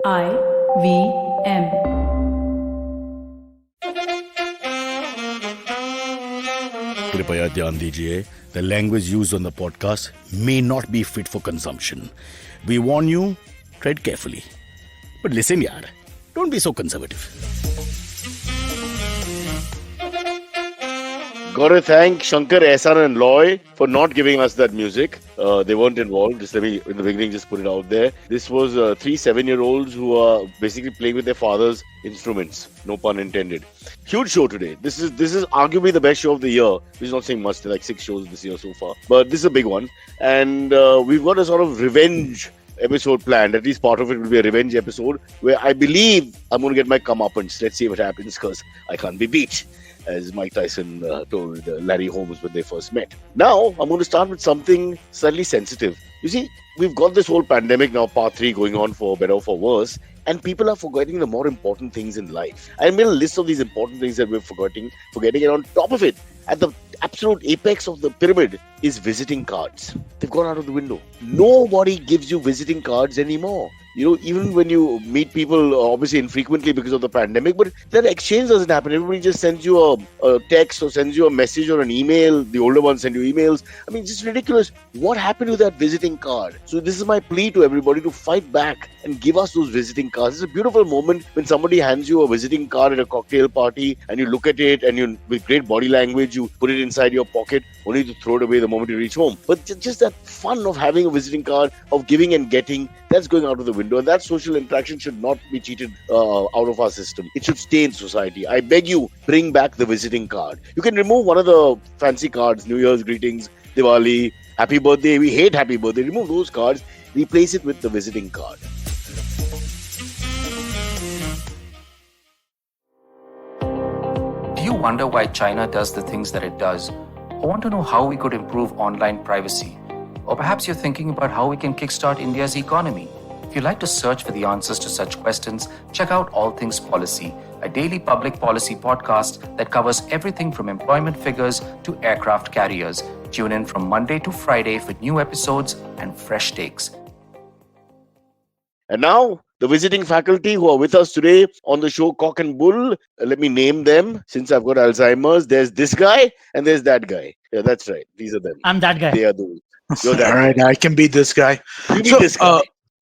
IVM. कृपया ध्यान दीजिए, the language used on the podcast may not be fit for consumption. We warn you, tread carefully. But listen yaar, don't be so conservative. Gotta thank Shankar, Ehsan and Loy for not giving us that music. They weren't involved. Just let me, in the beginning, just put it out there. This was three 7-year-olds who are basically playing with their father's instruments. No pun intended. Huge show today. This is arguably the best show of the year. Which is not saying much. There are like 6 shows this year so far, but this is a big one. And we've got a sort of revenge episode planned. At least part of it will be a revenge episode where I believe I'm going to get my comeuppance. Let's see what happens because I can't be beat, as Mike Tyson told Larry Holmes when they first met. Now, I'm going to start with something slightly sensitive. You see, we've got this whole pandemic now, part 3, going on for better or for worse, and people are forgetting the more important things in life. I made a list of these important things that we're forgetting, and on top of it, at the absolute apex of the pyramid, is visiting cards. They've gone out of the window. Nobody gives you visiting cards anymore. You know, even when you meet people, obviously infrequently because of the pandemic, but that exchange doesn't happen. Everybody just sends you a text or sends you a message or an email. The older ones send you emails. I mean, it's just ridiculous. What happened to that visiting card? So this is my plea to everybody to fight back and give us those visiting cards. It's a beautiful moment when somebody hands you a visiting card at a cocktail party and you look at it and you, with great body language, you put it inside your pocket only to throw it away the moment you reach home. But just that fun of having a visiting card, of giving and getting, that's going out of the window. And that social interaction should not be cheated out of our system. It should stay in society. I beg you, bring back the visiting card. You can remove one of the fancy cards, New Year's greetings, Diwali, happy birthday. We hate happy birthday. Remove those cards. Replace it with the visiting card. Do you wonder why China does the things that it does? Or want to know how we could improve online privacy? Or perhaps you're thinking about how we can kickstart India's economy. If you'd like to search for the answers to such questions, check out All Things Policy, a daily public policy podcast that covers everything from employment figures to aircraft carriers. Tune in from Monday to Friday for new episodes and fresh takes. And now, the visiting faculty who are with us today on the show Cock and Bull. Let me name them since I've got Alzheimer's. There's this guy and there's that guy. Yeah, that's right. These are them. I'm that guy. They are those. You're that All right, guy. I can be this guy. You be this guy.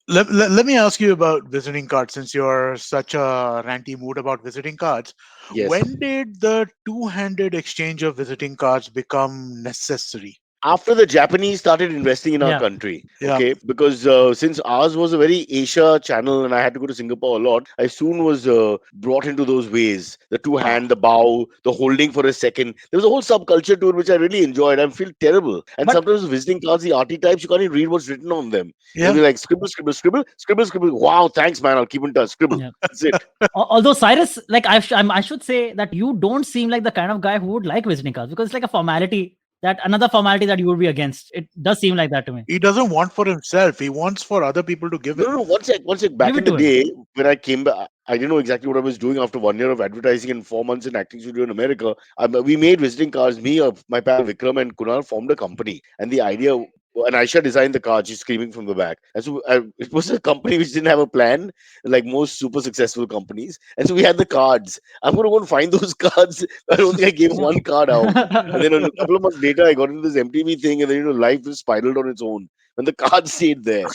Let me ask you about visiting cards, since you're such a ranty mood about visiting cards. Yes. When did the two-handed exchange of visiting cards become necessary? After the Japanese started investing in our Yeah. country, Yeah. okay, because since ours was a very Asia channel and I had to go to Singapore a lot, I soon was brought into those ways. The two hand, the bow, the holding for a second. There was a whole subculture to it which I really enjoyed. I feel terrible. And But- sometimes visiting cards, the archetypes, you can't even read what's written on them. Yeah. They'll be like scribble, scribble, scribble, scribble, scribble. Wow, thanks, man. I'll keep in touch. Scribble. Yeah. That's it. Although Cyrus, like I should say that you don't seem like the kind of guy who would like visiting cards because it's like a formality. That another formality that you would be against. It does seem like that to me. He doesn't want for himself. He wants for other people to give it. No, one sec. Back Give in it the to day, when I came back, I didn't know exactly what I was doing after 1 year of advertising and 4 months in acting studio in America. We made visiting cards. Me, my pal Vikram, and Kunal formed a company. And the idea, and Aisha designed the card. She's screaming from the back. And so it was a company which didn't have a plan, like most super successful companies. And so we had the cards. I'm going to go and find those cards. I don't think I gave one card out. And then a couple of months later, I got into this MTV thing, and then life just spiraled on its own. And the card stayed there.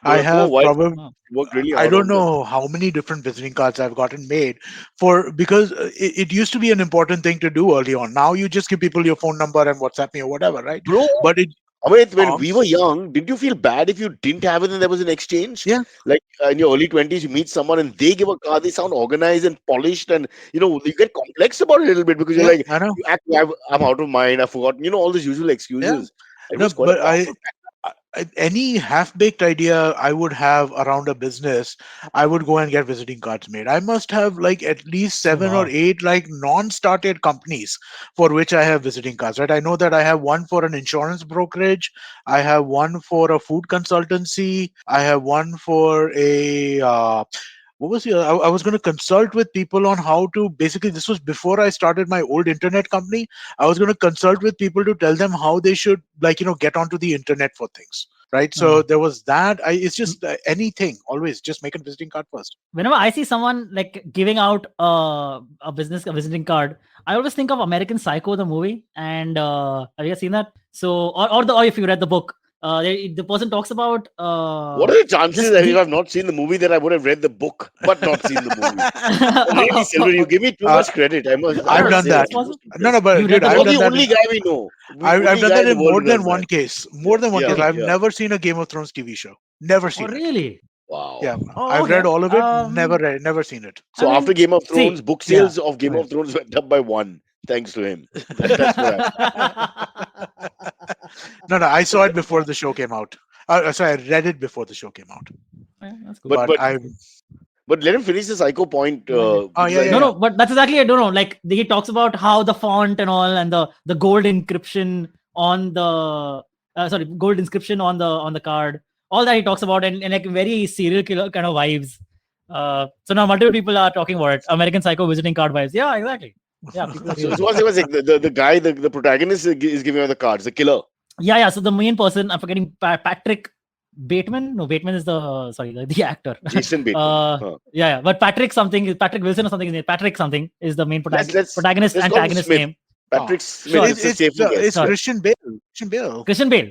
I have probably worked really hard. I don't know how many different visiting cards I've gotten made because it used to be an important thing to do early on. Now you just give people your phone number and WhatsApp me or whatever, right? Bro, But Amit, when we were young, didn't you feel bad if you didn't have it and there was an exchange? Yeah. Like in your early 20s, you meet someone and they give a card, they sound organized and polished, and you get complex about it a little bit because you're like, I know. you act, I'm out of mind, I've forgotten, all these usual excuses. It No, was quite but a powerful any half-baked idea I would have around a business, I would go and get visiting cards made. I must have like at least 7 Wow. or 8 like non-started companies for which I have visiting cards, right? I know that I have one for an insurance brokerage, I have one for a food consultancy, I have one for a what was I was going to consult with people on how to basically. This was before I started my old internet company. I was going to consult with people to tell them how they should, get onto the internet for things. Right. So there was that. It's just anything. Always just make a visiting card first. Whenever I see someone like giving out a visiting card, I always think of American Psycho, the movie. And have you guys seen that? So, or if you read the book, the person talks about what are the chances that if I've not seen the movie that I would have read the book but not seen the movie? Really, Silver, you give me too much credit. I've done that. No, but dude, I've done the only guy we know. I've done that in more than one case. More than one case. I've never seen a Game of Thrones TV show. Never seen it. Really? Wow. Yeah, I've read all of it. Never seen it. So after Game of Thrones, book sales of Game of Thrones went up by 1, thanks to him. That's what happened. No, I saw it before the show came out. Sorry, I read it before the show came out. Yeah, that's cool. But let him finish the Psycho point. No, but that's exactly it. No, like he talks about how the font and all, and the gold inscription on the gold inscription on the card. All that he talks about, and like very serial killer kind of vibes. So now multiple people are talking about it. American Psycho visiting card vibes. Yeah, exactly. Yeah. The guy, the protagonist is giving out the cards. The killer. Yeah. So the main person, I'm forgetting, Patrick Bateman. No, Bateman is the actor. Jason Bateman. Yeah. But Patrick Wilson or something. Patrick something is the main protagonist. Antagonist name. Patrick Smith. It's Christian Bale. Christian Bale.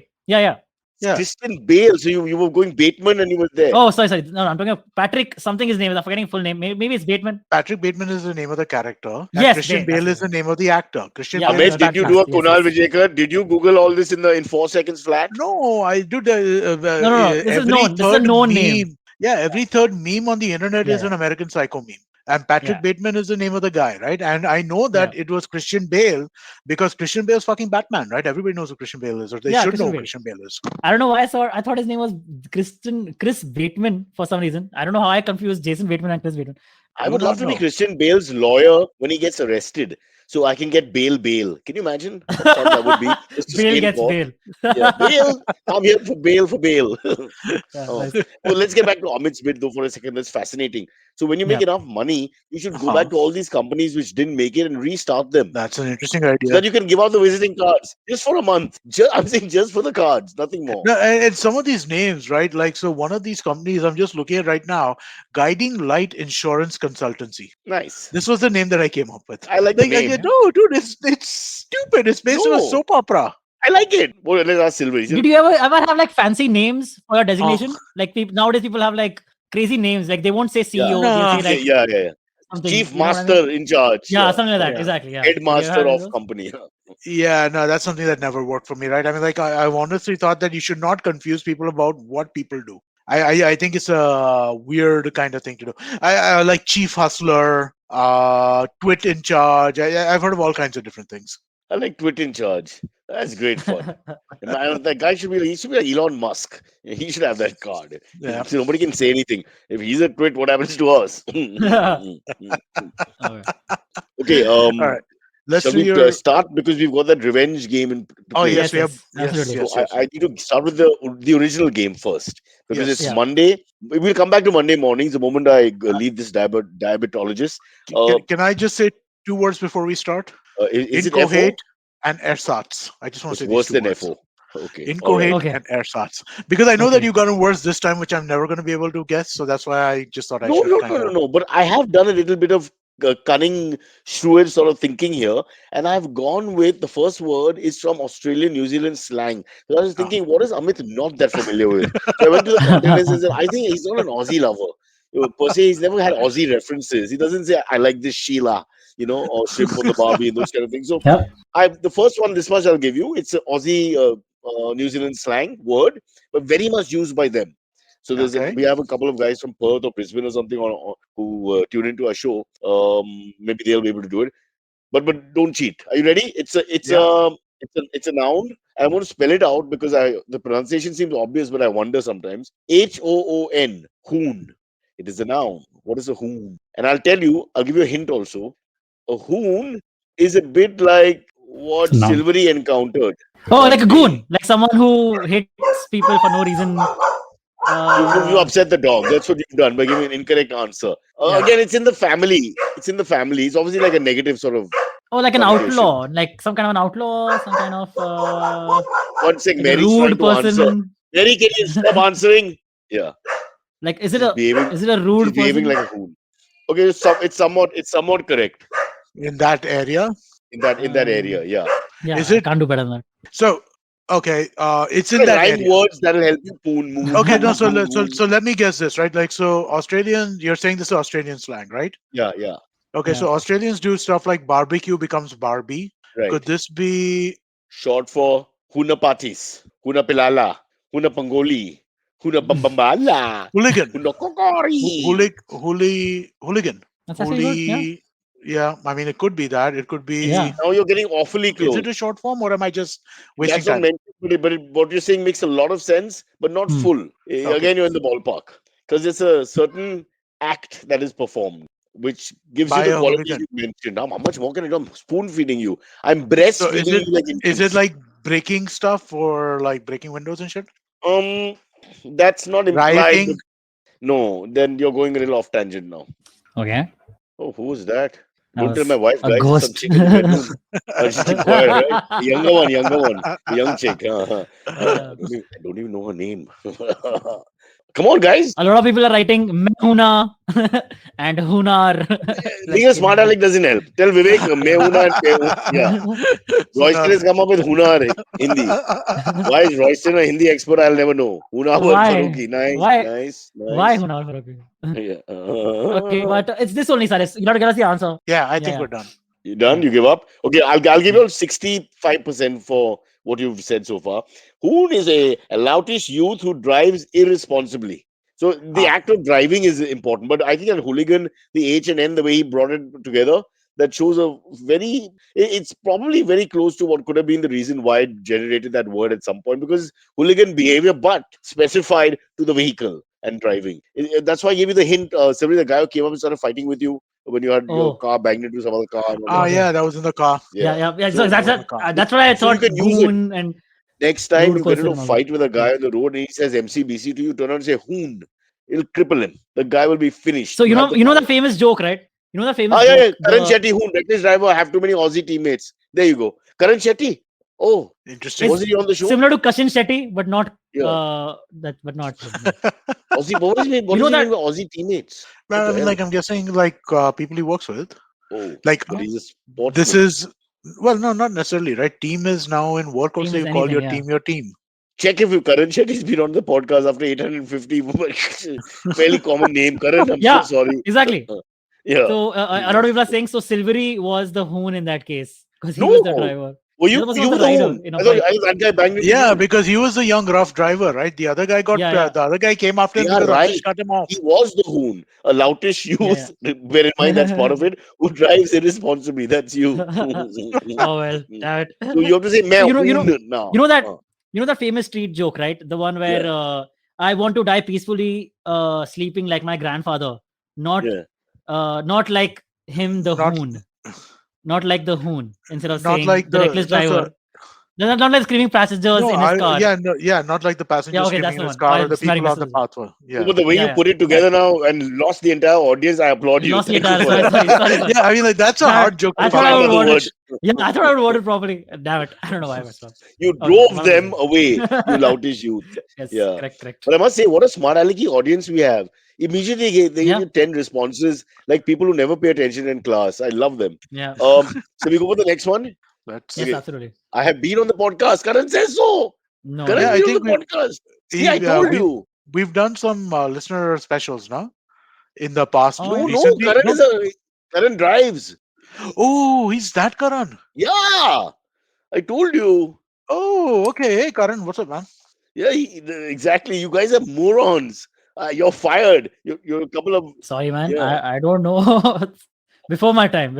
Yeah. Christian Bale. So you were going Bateman and you were there. Oh, sorry. No, I'm talking about Patrick something. His name is. I'm forgetting full name. Maybe it's Bateman. Patrick Bateman is the name of the character. Yes. Christian Bale is the name of the actor. Christian Bale. Amit, did you do a Kunal Vijayekar? Did you Google all this in 4 seconds flat? No, I do. No. This is known. This is a known name. Yeah, every third meme on the internet is an American Psycho meme. And Patrick Bateman is the name of the guy, right? And I know that it was Christian Bale because Christian Bale's fucking Batman, right? Everybody knows who Christian Bale is, or they should know who Christian Bale is. I don't know why I thought his name was Chris Bateman for some reason. I don't know how I confused Jason Bateman and Chris Bateman. I would love to be Christian Bale's lawyer when he gets arrested, so I can get bail. Can you imagine? That would be bail gets bail. Yeah, bail. I'm here for bail. Well, let's get back to Amit's bit though for a second. That's fascinating. So when you make enough money, you should go back to all these companies which didn't make it and restart them. That's an interesting idea. So that you can give out the visiting cards just for a month. I'm saying just for the cards, nothing more. No, and some of these names, right? Like, so one of these companies I'm just looking at right now, Guiding Light Insurance Consultancy. Nice. This was the name that I came up with. I like the name. No, dude, it's stupid. It's based on a soap opera. I like it. Well, let's ask Silverie. Did you ever have like fancy names for your designation? Like nowadays people have like crazy names. Like they won't say CEO. They'll say like Chief Master in charge. Yeah, something like that. Yeah. Exactly. Yeah. Headmaster of company. Yeah, no, that's something that never worked for me, right? I mean, like I honestly thought that you should not confuse people about what people do. I think it's a weird kind of thing to do. I like Chief Hustler, Twit in charge. I've heard of all kinds of different things. I like Twit in charge. That's great fun. That guy should be like Elon Musk. He should have that card. Yeah. So nobody can say anything. If he's a twit, what happens to us? Okay. All right. Let's start because we've got that revenge game in. Yes, we have. Yes. I need to start with the original game first because it's Monday. We'll come back to Monday mornings the moment I leave this diabetologist. Can I just say 2 words before we start? Is it FO? And ersatz. I just want to say worse these 2 than words. FO. Okay. Incoherent and ersatz. Because I know that you've gotten worse this time, which I'm never going to be able to guess. So that's why I just thought I should. No. But I have done a little bit of cunning, shrewd sort of thinking here. And I've gone with the first word is from Australian, New Zealand slang. So I was thinking, what is Amit not that familiar with? So I went to the content and said, I think he's not an Aussie lover. Per se, he's never had Aussie references. He doesn't say, I like this Sheila, or shrimp on the Barbie and those kind of things. So the first one, this much I'll give you. It's an Aussie, New Zealand slang word, but very much used by them. So we have a couple of guys from Perth or Brisbane or something who tune into our show. Maybe they'll be able to do it. But don't cheat. Are you ready? It's a noun. I'm going to spell it out because the pronunciation seems obvious, but I wonder sometimes. Hoon. Hoon. It is a noun. What is a hoon? And I'll give you a hint also. A hoon is a bit like what Silverie encountered. Oh, like a goon, like someone who hits people for no reason. You upset the dog. That's what you've done by giving an incorrect answer. Yeah. Again, it's in the family. It's in the family. It's obviously like a negative sort of Oh, like an connotation. outlaw, like some kind of an outlaw, some kind of One sec, like a Mary's trying rude to answer. person. Mary, can you stop answering? Yeah, Like, she's behaving. is it a She's rude behaving person? like a fool. Okay, it's somewhat correct In that area. in that area. Yeah, Yeah, Is I it can't do better than that. so? Okay, it's in I that rhyme area. words that'll help you. Poon, moon, Okay, no. poon, So poon, let so, moon. so let me guess this, right? Like, so Australian. You're saying this is Australian slang, right? Yeah, yeah, Okay, Yeah. so Australians do stuff like barbecue becomes Barbie. right. Could this be Short for Huna Patis, Huna Pilala, Huna Pangoli, Huna Bambambala, hooligan? Huna Kokori. Hooligan. That's actually good. Yeah. Hooli. Yeah, I mean, it could be that. It could Yeah. be. Now you're getting awfully Is close. it a short form, or am I just wasting That's not time? meant, what you're saying makes a lot of sense, but not Hmm. full. Okay. Again, you're in the ballpark because it's a certain act that is performed, which gives you By the a qualities hooligan. you mentioned. How much more can I do? I'm spoon feeding you. I'm breastfeeding So you like is it infants. like breaking stuff or like breaking windows and shit? Um, that's not implied. Rioting? No, then you're going a little off tangent now. Okay. Oh, who was that? That Don't tell my was wife, a guys. There's some ghost. chick in the bedroom. She keep quiet, right? The younger one, the young chick. Uh, I don't even know her name. Come on, guys. a lot of people are writing Mehuna and Hunar. Being Like a smart aleck doesn't help. Tell Vivek, me huna and pe huna. Yeah. Royston Hunar. has come up with Hunar Hindi. Why is Royston a Hindi expert? I'll never know. Huna word why? Faruqi. Nice, Why? nice, Why nice. Hunar Faruqi? Yeah. Okay, but it's this only, Cyrus. You got to get us the answer. Yeah, I Yeah, think yeah, we're done. You done? yeah. You give up? Okay, I'll give Yeah. you 65% for what you've said so far. Hoon is a loutish youth who drives irresponsibly. So the Ah, act of driving is important, but I think that hooligan, the H and N, the way he brought it together, that shows a very. It's probably very close to what could have been the reason why it generated that word at some point, because hooligan behavior, but specified to the vehicle and driving. That's why I gave you the hint. Somebody, the guy who came up and started fighting with you when you had your Oh, car banged into some other car and all that. okay. yeah, that was in the car. Yeah, Yeah. yeah, yeah. So So, That that's was in that. the car. That's what I so you thought. can use it. Goon and Next time rude you get into person a and all that. fight with a Yeah. guy on the road and he says MCBC to you, turn around and say Hoon. It'll cripple him. The guy will be finished. So You have the you know power. the famous joke, right? You know the famous Yeah, yeah. joke. Karan The Shetty, Hoon. Reckless driver, have too many Aussie teammates. There you go. Karan Shetty. Oh, Interesting. was It's he on the show? similar to Kashin Shetty, but not Yeah. but not him. Yeah. Aussie. What is You know he mean that? by Aussie teammates? What Well, I the mean, hell? like I'm guessing, like people he works with. Oh, Like but Oh, he's a this sportsman. is well, no, not necessarily, right? Team is now in workouts. team They is call anything. your Yeah. team your team. Check if Karan Shetty's been on the podcast after 850. Fairly common name. Karan, I'm so Yeah. sorry. Exactly. Yeah. So a lot of people are saying so. Silverie was the hoon in that case because he was the No. driver. Were The you other person was you the were the rider Hoon? in a I bike. thought that guy banged into Yeah, you. because he was the young rough driver, right? The other guy got Yeah, yeah, the other guy came after him They are because Antariksh right. cut him off. He was the Hoon, a loutish yeah, youth. Bear in mind that's part yeah. of it. Who drives irresponsibly? That's you. Oh well, damn So you it. have to say So "मैं Hoon" you now. know that famous street joke, right? The one where Yeah, I want to die peacefully, sleeping like my grandfather, not yeah. not like him, the Not hoon, not like the hoon. Instead of not saying like the reckless the no so driver, not like screaming passengers no in his I car. yeah no yeah not like the Yeah, passenger okay, that's screaming the in his one. car or I'm the smelling people on this. the pathway. No, Yeah. but the way Yeah, you yeah. put it together now and lost the entire audience, I applaud you. Lost the Thank you entire. for Sorry, that. sorry. Yeah, I mean like that's a Damn it. hard joke to I That's thought come I up would another with. word word. it. Yeah, I thought I would word it properly. Damn it. I don't know why I messed up. You Okay, drove my them mistake. away, you loutish youth. Yes, Yeah. correct. But I must say, what a smart alecky audience we have. Immediately they give Yeah, you 10 responses, like people who never pay attention in class. I love them. yeah. So we go for the next one. Yes, Let's Okay. absolutely. I have been on the podcast. Karan says so. No, Karan no. yeah, has I been on think the podcast. See, I we told you. we've done some listener specials now in the past Oh, yeah. No, recently. No, Karan drives. oh, he's that Karan. Yeah. I told you. Oh, okay. Hey, Karan, what's up, man? Yeah, exactly. You guys are morons. You're fired. You're a couple of, Sorry, man. yeah, I don't know. Before my time.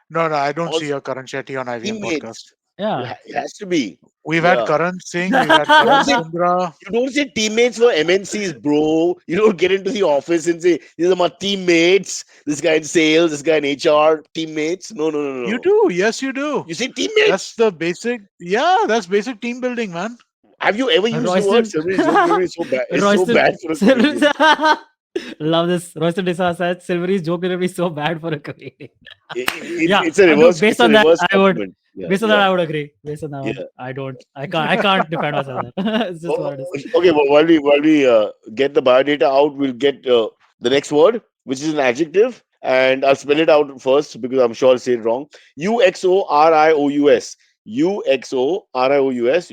No, I don't see also a Karan Shetty on IVM podcast. teammates. Yeah. It has to be. We've had Yeah. Karan Singh, we've had You don't Karan say Sundra. you don't say teammates for MNCs, bro. You don't get into the office and say these are my teammates. This guy in sales, this guy in HR, teammates. No, no, no, You no. do, yes, you do. You say teammates. That's the basic, yeah, that's basic team building, man. Have you ever used the word Royston. Silverie joke delivery is so bad? It's so Royston. bad for a comedian. Love this. Royston Desa said Silverie's joke delivery is so bad for a comedian. Yeah, It's a no, reverse. based It's a on that, reverse I would. compliment. Yeah, Based on that, yeah, I would agree. Based on that one, yeah. I don't. I can't defend myself. There. It's just what it is. Okay, well, while we get the biodata out, we'll get the next word, which is an adjective, and I'll spell it out first because I'm sure I'll say it wrong. Uxorious. Uxorious.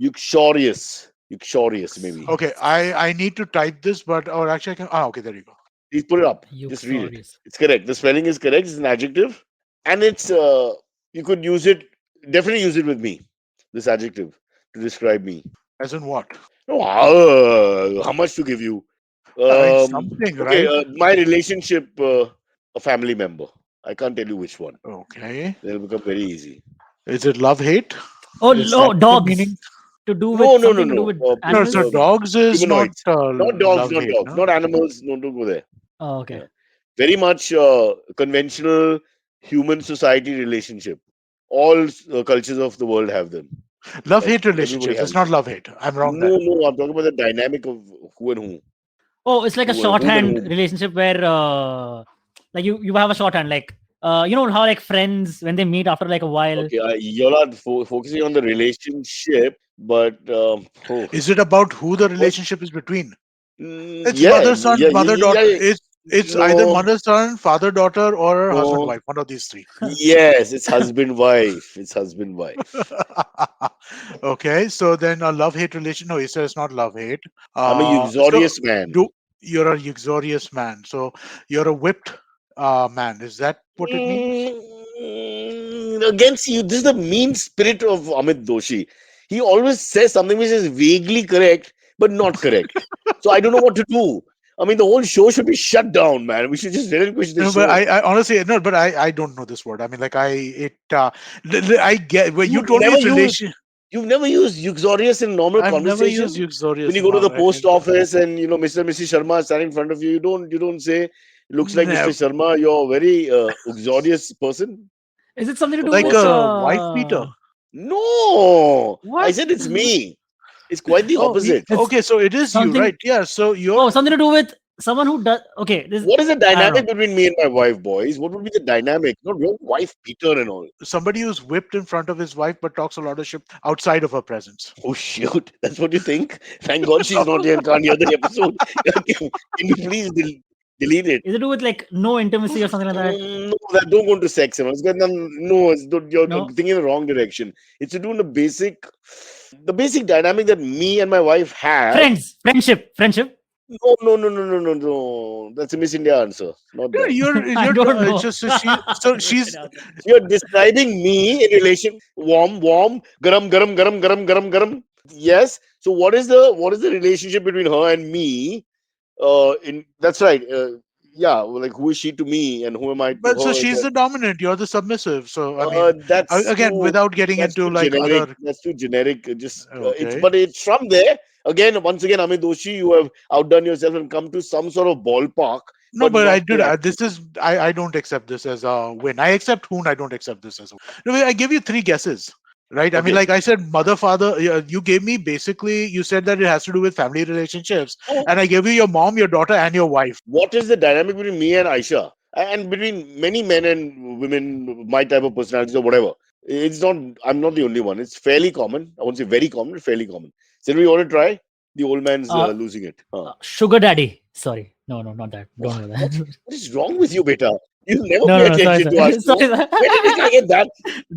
Uxorious. Uxorious, maybe. Okay, I need to type this, but or actually I can. Okay, there you go. Please put it up. Just read it. Uxorious. It's correct. The spelling is correct. It's an adjective, and it's you could use it. Definitely use it with me. This adjective to describe me. As in what? No, how much to give you? I mean something, Okay, right? my relationship, a family member. I can't tell you which one. Okay. It'll become very easy. Is it love hate? Oh Is no, that the dogs. meaning? To do No, with no, no, something to do no. with No, so animals. dogs is not Humanoids. Not dogs, love not hate, dogs, no? not animals. No, don't go there. Oh, okay. Yeah. Very much conventional human society relationship. All cultures of the world have them. Love Like hate everybody relationships. has It's not them. love hate. I'm wrong there. No, no, I'm talking about the dynamic of who and who, Oh, it's like a whom and shorthand whom. relationship where, like you have a shorthand, like you know how like friends when they meet after like a while. Okay, you're not focusing on the relationship, but oh, Is it about who the what? relationship is between? It's Yeah, mother son, yeah, mother yeah, daughter. yeah. It's either No, mother son, father daughter, or husband no. wife. One of these three. Yes, it's husband wife. It's husband wife. Okay, so then a love hate relation. No, he says it's not love hate. I'm a So uxorious man. do you're a uxorious man. So you're a whipped man. Is that what it means? Against you, this is the mean spirit of Amit Doshi. He always says something which is vaguely correct, but not correct. So I don't know what to do. I mean, the whole show should be shut down, man. We should just relinquish the No, but show. I honestly no, but I don't know this word. I mean, like I get. Well, you You've told me never it's used relation. you've never used uxorious in normal I've never used conversation. When uxorious you in go to the normal. post office and Mr. and Mrs. Sharma is standing in front of you, you don't say, looks like Mr. Never. Sharma, you're a very uxorious person Is it something to or do Like with person. a wife beater. No, I what? said it's me. It's quite the Oh, opposite. It's okay. So it is you, something. right? Yeah. So Oh, you're something to do with someone who does. Okay, this What is the I don't know. dynamic between me and my wife, boys? What would be the dynamic? Not your wife beater and all. somebody who's whipped in front of his wife, but talks a lot of shit outside of her presence. Oh shoot, that's what you think? Thank God she's not here and can't hear the episode. Can you please delete it? Is it to do with like no intimacy or something like that? No, that don't go into sex. It's got no, you're No. thinking in the wrong direction. It's to do in the basic dynamic that me and my wife have. Friends, friendship. No, no, no, no, no, no, no. That's a Miss India answer. Not Yeah, that. I don't it's know. just so she's You're describing me in relation warm, garam. Yes. So what is the relationship between her and me? In That's right. Yeah, well, like who is she to me and who am I to but so her? she's the dominant, you're the submissive. So I mean, That's again, too without getting that's into too like generic. other. That's too generic. Just it's Okay. but it's from there. Again, once again, Amit Doshi, you have outdone yourself and come to some sort of ballpark, No, but but I not did. correct. This is I don't accept this as a win. I accept Hoon. I don't accept this as a win. No, I give you three guesses, right? I mean, Okay. like I said, mother, father. You gave me basically. You said that it has to do with family relationships, So and I gave you your mom, your daughter, and your wife. what is the dynamic between me and Aisha, and between many men and women, my type of personalities or whatever? It's not. I'm not the only one. It's fairly common. I won't say very common. Fairly common. So, we want to try? The old man's Uh, losing it. Huh. Sugar daddy. Sorry, no, not that. Don't know What, that. what is wrong with you, beta? You never No, pay sorry, attention to our sorry, show. sorry. Where did this guy get that?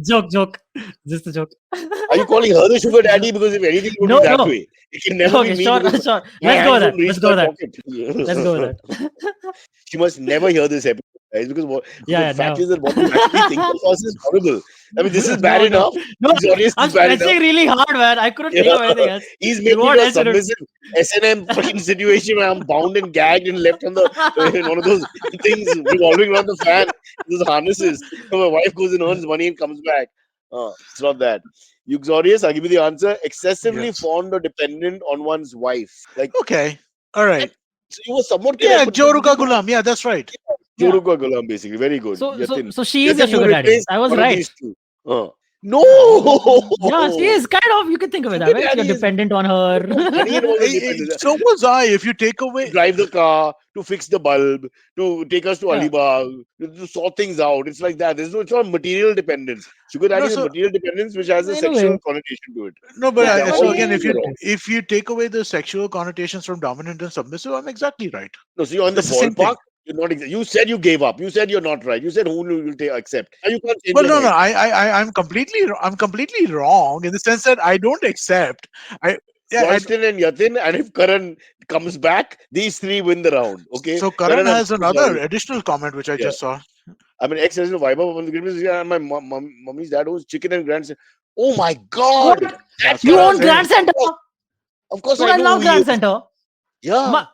Joke, just a joke. Are you calling her the sugar Jo- daddy? Because if anything, it would be no, that no. way. It can never be Okay, me sure, because sure. my Let's go with hands don't that. reach Let's go my with that. Let's go with pocket. that. She must never hear this episode, guys, because the Yeah, fact no. is that what you actually think of us is horrible. I mean, this is bad No, no, enough. no. Xorius I'm is bad enough. stretching really hard, man. I couldn't think Yeah. of anything else. He's Like, made me what to a else should it? submissive S&M freaking situation where I'm bound and gagged and left on in one of those things revolving around the fan, those harnesses. So my wife goes and earns money and comes back. It's not that. Uxorious, I'll give you the answer. Excessively Yes. fond or dependent on one's wife. Like, Okay. All right. so you were somewhat correct, Yeah, but you Joruka didn't know. Gulam. Yeah, that's right. Yeah. Joruka Gulam, basically. Very good. So Yatin. she is your Yatin, you sugar daddy. replaced I was one of right. these two. Uh, No. Yeah, she is kind of. You can think of it that Sugar way. You're daddy is dependent on her. money involved in dependence. So was I. If you take To away, drive the car, to fix the bulb, to take us to Yeah. Alibag, to sort things out. It's like that. It's not material dependence. Sugar daddy no, is a so material dependence which has a In a way. sexual connotation to it. no, but Yeah, They're but so all again, yeah, if you wrong. if you take away the sexual connotations from dominant and submissive, I'm exactly right. No, so you're on the That's the same thing. ballpark. You're not. You said you gave up. You said you're not right. You said who will take accept. Now you can't change Well, your no, mind. I'm completely wrong in the sense that I don't accept. I yeah, Royston and Yatin, and if Karan comes back, these three win the round. Okay, so Karan Karan, I'm has so another sorry. additional comment which I Yeah, just saw. I mean, ex-resident vibe of the Grimace, yeah, and my mommy's dad owns chicken and grandson. Oh my God, what? that That's You what I'm own Karan! Grand saying. Center? Of course, Dude, I I know love who he Grand is. Center. Yeah,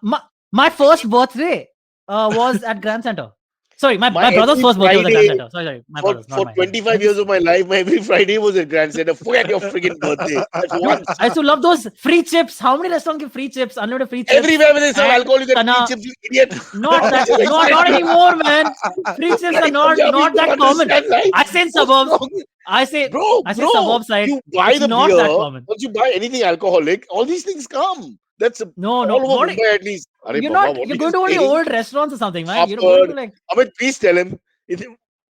My first birthday was at Grand Center. Sorry, my my brother's every first birthday was at Grand Friday Center. Sorry, my brother's, not for mine. Yeah. 25 years of my life, my every Friday was at Grand Center. Forget your friggin' birthday. That's Dude, once. I used to love those free chips. How many restaurants give free chips? Unlimited free chips Everywhere where they serve and alcohol, you get free chana. chips, you idiot. Not This that, is not expensive. anymore, man. Free chips are Bloody not Punjabis don't that common. understand life. I say in What's suburbs. wrong? I say Bro, suburb side. you buy It's the not beer. that common. Once you buy anything alcoholic, all these things come. That's No, all over what? Mumbai at least. Are You're Baba, not. what You're are going you to only saying? old restaurants or something, man. You're going to Upward. like Amit, please tell him.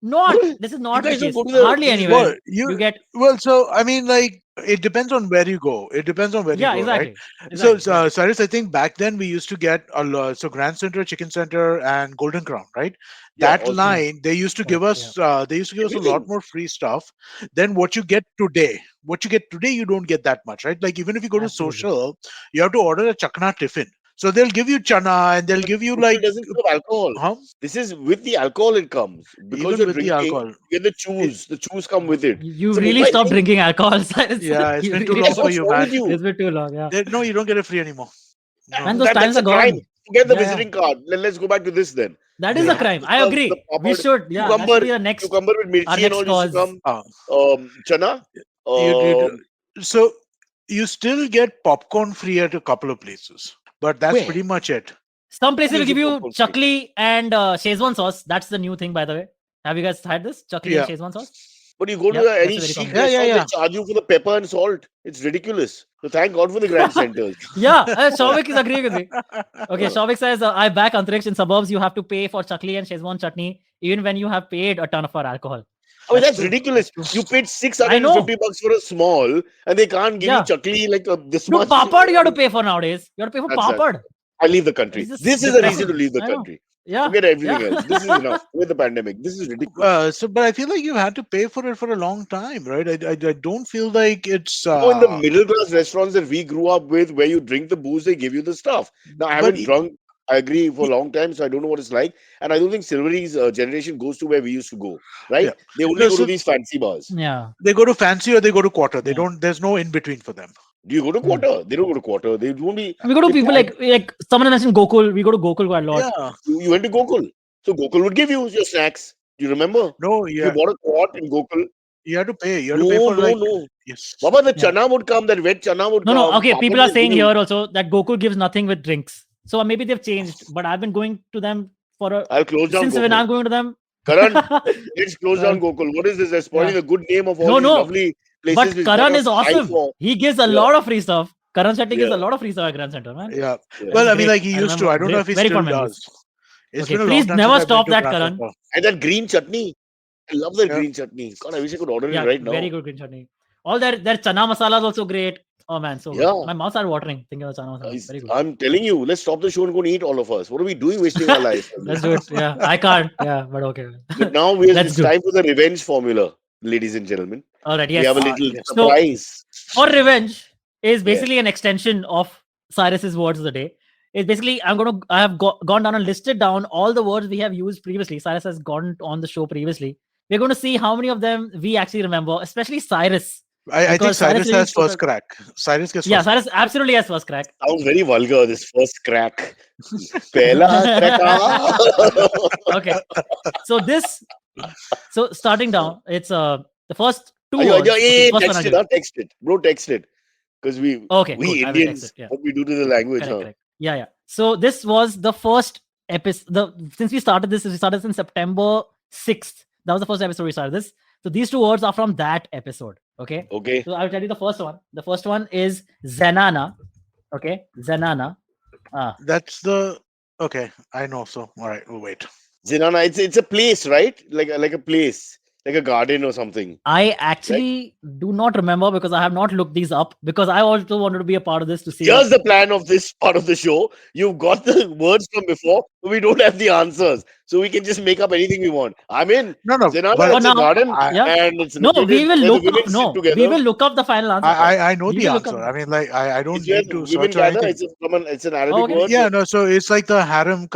not. Bro, This is you not the guys don't case. go to Hardly these anywhere. Well, You get so I mean, like, it depends on where you go. It depends on where you yeah, go, right? exactly, So, exactly. Yeah. Cyrus, I think back then we used to get so Grand Center, Chicken Center, and Golden Crown, right? Yeah, That also Yeah. line they used to give Correct. Yeah. us. They used to give us a lot everything. more free stuff than what you get today. What you get today, you don't get that much, right? Like even if you go to Absolutely. social, you have to order a chakna tiffin. So they'll give you chana and they'll But give you social like, doesn't serve alcohol. huh? This is with the alcohol it comes. Because Even you're with the drinking, alcohol. you get the It, chews. The chews come with it. You It's a really Mumbai stopped thing. drinking alcohol, Cyrus. yeah, it's You been too really long Yes, for stopped. what's you, wrong with man. you? It's been too long. Yeah. No, you don't get it free anymore. Man, No. those times That's are a crime. gone. Forget the Yeah, yeah. visiting card. Let's go back to this then. That is They a Yeah. have crime. to I serve the agree. We papad, should. Yeah, that should cucumber, be the next cucumber with our mirchi and next all used to cause. come. Uh, Chana. you so you still get popcorn free at a couple of places, but that's Where? pretty much it. Some Who places will gives give you you popcorn free? chakli and Szechuan sauce. That's the new thing, by the way. Have you guys had this chakli and Yeah, Szechuan sauce? But you go to Yep, that's any a very chic common. yeah, yeah, restaurant, they yeah. charge you for the pepper and salt. It's ridiculous. So thank God for the grand centers. Yeah, Shavik is agreeing with me. Okay, Shavik says, I back Antariksh in suburbs. You have to pay for chakli and Szechuan chutney even when you have paid a ton for alcohol. I mean, That's that's true. ridiculous. That's true. You paid I know. $650 for a small, and they can't give you Yeah. chakli like this Dude, much. papad you have to pay for nowadays. You have to pay for That's that. papad. I leave the It's country. just This is a reason to depressing. leave the I know. country. Yeah. Forget everything Yeah. else. This is enough with the pandemic. This is ridiculous. But I feel like you had to pay for it for a long time, right? I don't feel like it's. No, in the middle class restaurants that we grew up with, where you drink the booze, they give you the stuff. Now, I But haven't drunk, I agree, for a long time, so I don't know what it's like. And I don't think Silverie's generation goes to where we used to go, right? yeah, They only no. go to So these fancy bars. Yeah. they go to fancy or they go to quarter. They Yeah. don't. There's no in between for them. Do you go to Hmm. quarter? They don't go to quarter. They won't be. We go to They people plan. like someone mentioned Gokul. We go to Gokul quite a lot. Yeah. You went to Gokul. So Gokul would give you your snacks. Do you remember? No. If you Yeah. bought a quart in Gokul, You have to pay. You have to pay no, for no, like. no. Yes. Baba, the Yeah. chana would come, that wet chana would No, no. come. Okay, people Papad are would saying give here you. also that Gokul gives nothing with drinks. So maybe they've changed, but I've been going to them for a I'll close down since when Gokul. I'm going to them. Karan, let's close Uh, down Gokul. What is this? They're spoiling yeah. the good name of all No, these no. lovely places But which got Karan us is high awesome. for. He gives a Yeah, lot of free stuff. Karan Shetty gives yeah, a lot of free stuff at Grand Center, man. Yeah. yeah. That's Well, I mean, great. like he I used to. remember I don't know if he very still fond memories. does. It's Okay, been a long please time since never I've been stop to that, Grand Karan. Center. And that green chutney. I love that Yeah. green chutney. God, I wish I could order it Yeah, right very now. good green chutney. All their chana masala is also great. Oh man, so good. Yeah, My mouth started watering thinking of chana masala. Very good. I'm telling you, let's stop the show and go and eat all of us. What are we doing wasting our lives on Let's this? do it. Yeah, I can't. Yeah, but okay. But now Let's it's do. time for the revenge formula, ladies and gentlemen. All right. We have a Yes. little Yes. So surprise. for revenge is Yeah. basically an extension of Cyrus's words of the day. It's basically I have gone down and listed down all the words we have used previously. Cyrus has gone on the show previously. We're going to see how many of them we actually remember, especially Cyrus. I think Because Cyrus Cyrus really has put first crack. Cyrus gets yeah, first. Cyrus absolutely has first crack. Sounds very vulgar, this first crack. Pehla cracka. Okay. So starting down, it's the first two Ayo, words. ayo, Okay, eh, first one text I'll it, give. text it. Bro, text it. Because Okay, we cool. I will text Indians, it. Yeah. what we do to the language, huh? Correct. Yeah, yeah. So this was the first episode. Since we started this in September 6th. That was the first episode we started this. So these two words are from that episode. Okay. Okay. So I'll tell you the first one. The first one is Zenana. Okay. Zenana. That's the okay. I know. So all right, we'll wait. Zinana, it's a place, right? Like a place, like a garden or something, I right? actually do not remember because I have not looked these up because I also wanted to be a part of this to see. Here's the plan of this part of the show. You've got the words from before, but we don't have the answers. So we can just make up anything we want. I mean, No, no. Zenana, But it's a now, garden yeah. and it's No, we located will where the look women up. sit No, we together. will look up the final answer. I know We the will look answer. up. I mean, like I don't It's where need the to women search or gather. anything. It's an Arabic Okay. word. Yeah, no. So it's like the harem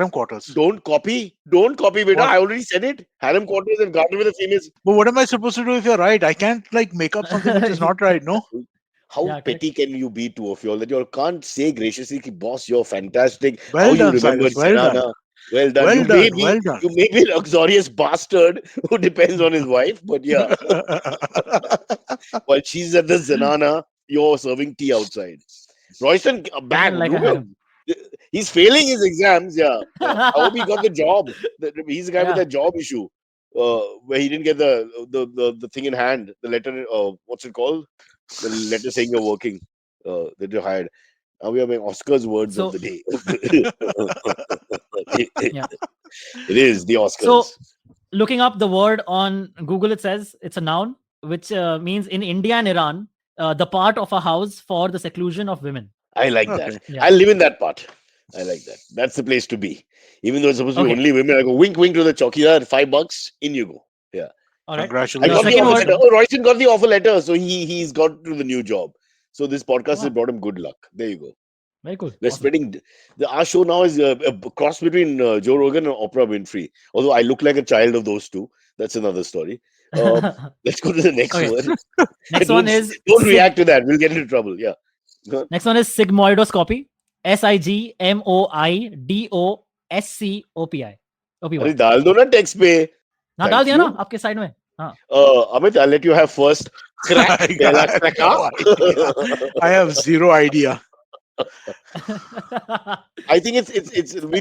quarters. Don't copy, beta. What? I already said it. Harem quarters and garden with the famous. But what am I supposed to do if you're right? I can't like make up something which is not right. No. How Yeah, correct. petty can you be, two of you all, that you all can't say graciously, "Ki, boss, you're fantastic. How Well you done, remembered Cyrus. Well done. Zenana. Well done. Well done. Well done. You may be a luxurious bastard who depends on his wife, but yeah, while she's at the Zenana, you're serving tea outside. Royston, back. Like a harem. He's failing his exams. Yeah, yeah. I hope he got the job. He's the guy with Yeah. that job issue, where he didn't get the thing in hand, the letter. What's it called? The letter saying you're working, that you're hired. Now we are making Oscars words So of the day. yeah. It is the Oscars. So looking up the word on Google, it says it's a noun which means in India and Iran, the part of a house for the seclusion of women. I like Okay. that. Yeah. I live in that part. I like that. That's the place to be. Even though it's supposed to be Okay. only women, I go wink, wink to the chowkidar, $5, in you go. Yeah. All right. I Congratulations. got the second offer word- letter. Oh, Royston got the offer letter, so he's got to the new job. So this podcast has Wow. brought him good luck. There you go. Very cool. We're Awesome. spreading. Our show now is a cross between Joe Rogan and Oprah Winfrey. Although I look like a child of those two. That's another story. Let's go to the next Okay. one. Next one is Don't sig- react to that. We'll get into trouble. Yeah. Next one is sigmoidoscopy. SIGMOIDOSCOPI. अरे डाल दो ना text पे. हाँ Thank डाल दिया ना you. आपके साइड में. हाँ. Amit, I'll let you have first. Crack. I Pehla have crack. no idea. I have zero idea. I think it's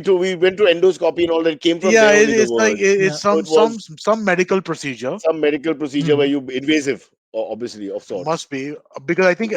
we went to endoscopy and all that came from Yeah, there only the it's like word. it's Yeah. So some it was some medical procedure. some medical procedure Hmm. where you invasive, obviously, of sorts. Must be because I think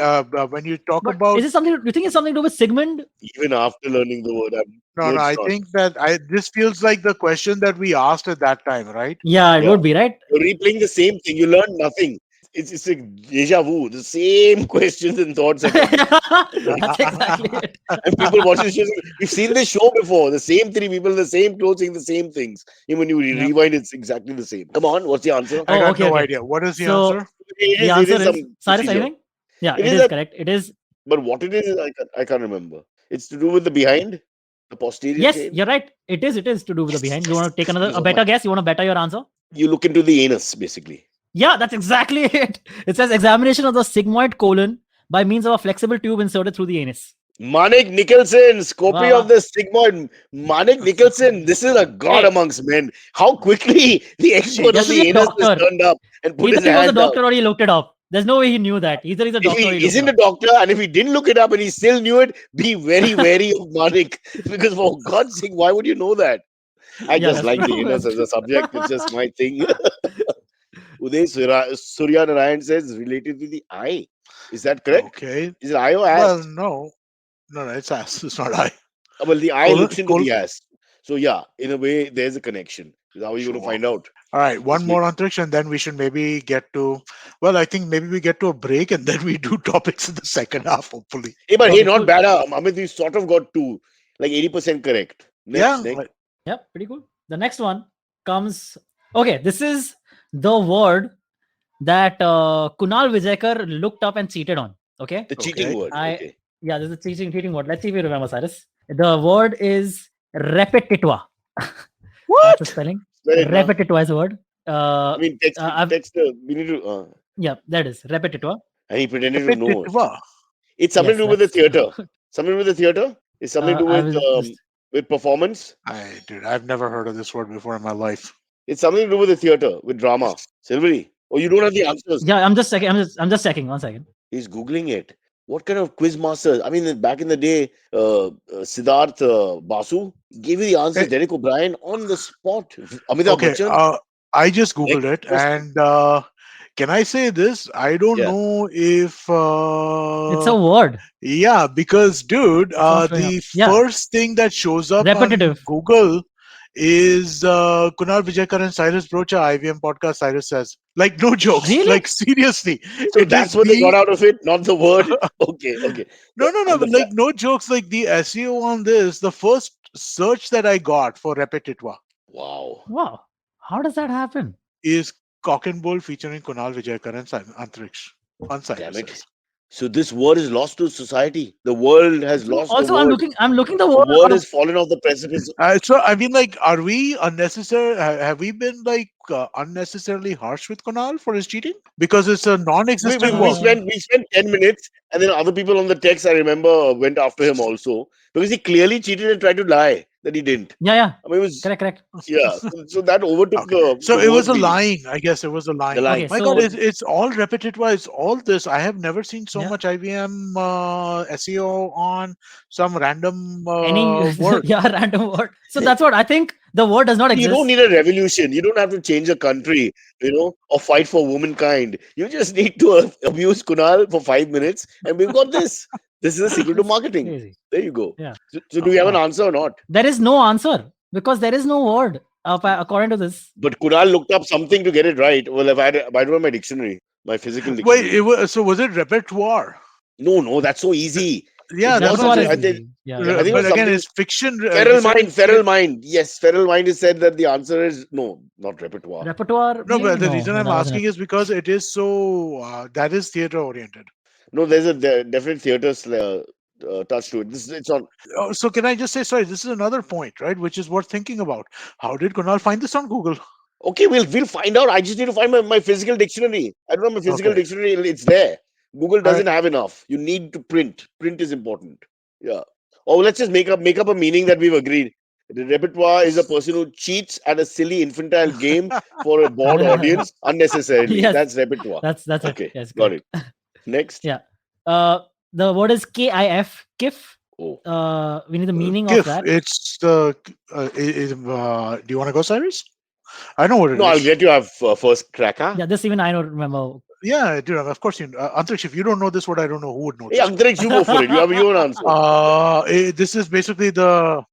when you talk But about is it something? Do you think it's something to do with Sigmund? Even after learning the word, no, it's I not. think that this feels like the question that we asked at that time, right? Yeah, it Yeah. would be right. You're replaying the same thing. You learn nothing. It's a deja vu. The same questions and thoughts again. That's exactly it. And people watching the show, we've seen this show before. The same three people, the same clothes, saying the same things. Even when you Yeah. rewind, it's exactly the same. Come on, what's the answer? I Oh, got okay, no okay. idea. What is the So answer? the answer is some Cyrus. procedure. Anything? Yeah, It it is is a- correct. It is. But what it is, I can't remember. It's to do with the behind, the posterior Yes, chain. you're right. It is. It is to do with the behind. You want to take Thank a you so better much. guess? You want to better your answer? You look into the anus, basically. Yeah, that's exactly it. It says examination of the sigmoid colon by means of a flexible tube inserted through the anus. Manik Nicholson, Scopy Wow. of the sigmoid. Manik Nicholson, this is a god Hey. amongst men. How quickly the expert Just on to be the a anus has doctor. turned up and put Either his he was a hand up. doctor or he looked it up. There's no way he knew that. Either he's a If doctor or he he looked isn't it a up. doctor and if he didn't look it up and he still knew it, be very wary of Manik. Because for God's sake, why would you know that? I Yeah, just that's like the true. anus That's as a subject. It's just my thing. Uday Surya Narayan says related to the eye. Is that correct? Okay. Is it eye or Well, ass? no, it's ass. It's not I. Well, the eye Colon- looks into col- the ass. So yeah, in a way, there's a connection. How are you going to Sure. find out? All right, one It's more Antariksh, and then we should maybe get to. Well, I think maybe we get to a break, and then we do topics in the second half, hopefully. Hey, but hey, Okay, not cool. bad. Amit, we sort of got two, like 80% correct. Next. Yep, pretty cool. The next one comes. Okay, this is the word that Kunal Vijayakar looked up and cheated on. Okay. The cheating Okay. word. Okay. Yeah, this is a cheating word. Let's see if you remember, Cyrus. The word is repetitua. That's the spelling. Spell it now. Repetitua is a word. I mean, I've- text. We need to. Yeah, that is repetitua. And he pretended to know it. Repetitiva. It's something Yes, to do with the that's- theater. Something with the theater. It's something to do I with will just- with performance. Dude, I've never heard of this word before in my life. It's something to do with the theater, with drama. Silverie. Oh, you don't have the answers. Yeah, I'm just checking. I'm just checking. 1 second. He's googling it. What kind of quiz masters? I mean, back in the day, Siddharth Basu gave you the answer. Hey. Derek O'Brien on the spot. Amitabh Okay, Bachchan. I just googled Next it, question. and can I say this? I don't Yeah. know if It's a word. yeah, because dude, It's not showing up. the Yeah, first thing that shows up on repetitive. Google is Kunal Vijayakar and Cyrus Brocha IVM podcast. Cyrus says, like, no jokes, Really? like seriously, So it is that's what they got the out of it, not the word. Okay, okay. no, And the but like no jokes, like the SEO on this. The first search that I got for repetitoire wow, Wow. How does that happen? is Cock and Bull featuring Kunal Vijayakar and Antariksh on damn Cyrus it. says. So this word is lost to society. The world has So lost the also, I'm word. looking. I'm looking the The word word out of. has fallen off the precipice. So I mean, like, are we unnecessary? Have we been like unnecessarily harsh with Kunal for his cheating? Because it's a We, we, non-existent we work. spent we spent 10 minutes, and then other people on the text I remember went after him also because he clearly cheated and tried to lie that he didn't. Yeah, yeah. I mean, it was, Correct, correct. yeah. So that overtook Okay, so the it was word a meaning, lying. I guess it was a the lying. Okay, line. My God, so it's all repetitive. It's all this. I have never seen so yeah, much IBM SEO on some random any word. yeah random word. So that's what I think. The word does not You don't exist. need a revolution. You don't have to change a country, or fight for womankind. You just need to abuse Kunal for 5 minutes, and we've got this. This is a secret to It's marketing. crazy. There you go. Yeah. So do we have an Uh, answer or not? There is no answer because there is no word according to this. But Kunal looked up something to get it right. Well, if I don't have my dictionary, my physical wait, dictionary. so was it repertoire? No, no, that's so easy. It Yeah, that's was what I'm such Repertoire a. is I saying. think, easy. Yeah, I think it repertoire. But was again, something. it's fiction. You Feral said mind, it's feral mind. Yes, feral mind has said that the answer is no, not repertoire. Repertoire, no, but maybe the no. reason No, I'm that wasn't asking it. is because it is so that is theater oriented. No, there's a definite theatre touch to it. It's on. So can I just say, sorry, this is another point, right? Which is worth thinking about. How did Kunal find this on Google? Okay, we'll find out. I just need to find my physical dictionary. I don't have my physical Okay, dictionary. It's there. Google all right. doesn't have enough. You need to print. Print is important. Yeah. Or let's just make up a meaning that we've agreed. The repertoire is a person who cheats at a silly infantile game for a bored audience unnecessarily. Yes, That's repertoire. that's it. Okay, Yes, got correct. it. Next. Yeah. The word is KIF. KIF. Oh, We need the meaning of GIF. that. It's the. Do you want to go, Cyrus? I know what it no, I'll is. let you have first cracker. Yeah, this even I don't remember. Yeah, dude. Of course, Antariksh, if you don't know this word, I don't know who would know Hey, this word. Antariksh, you go for it. You have your own answer. This is basically the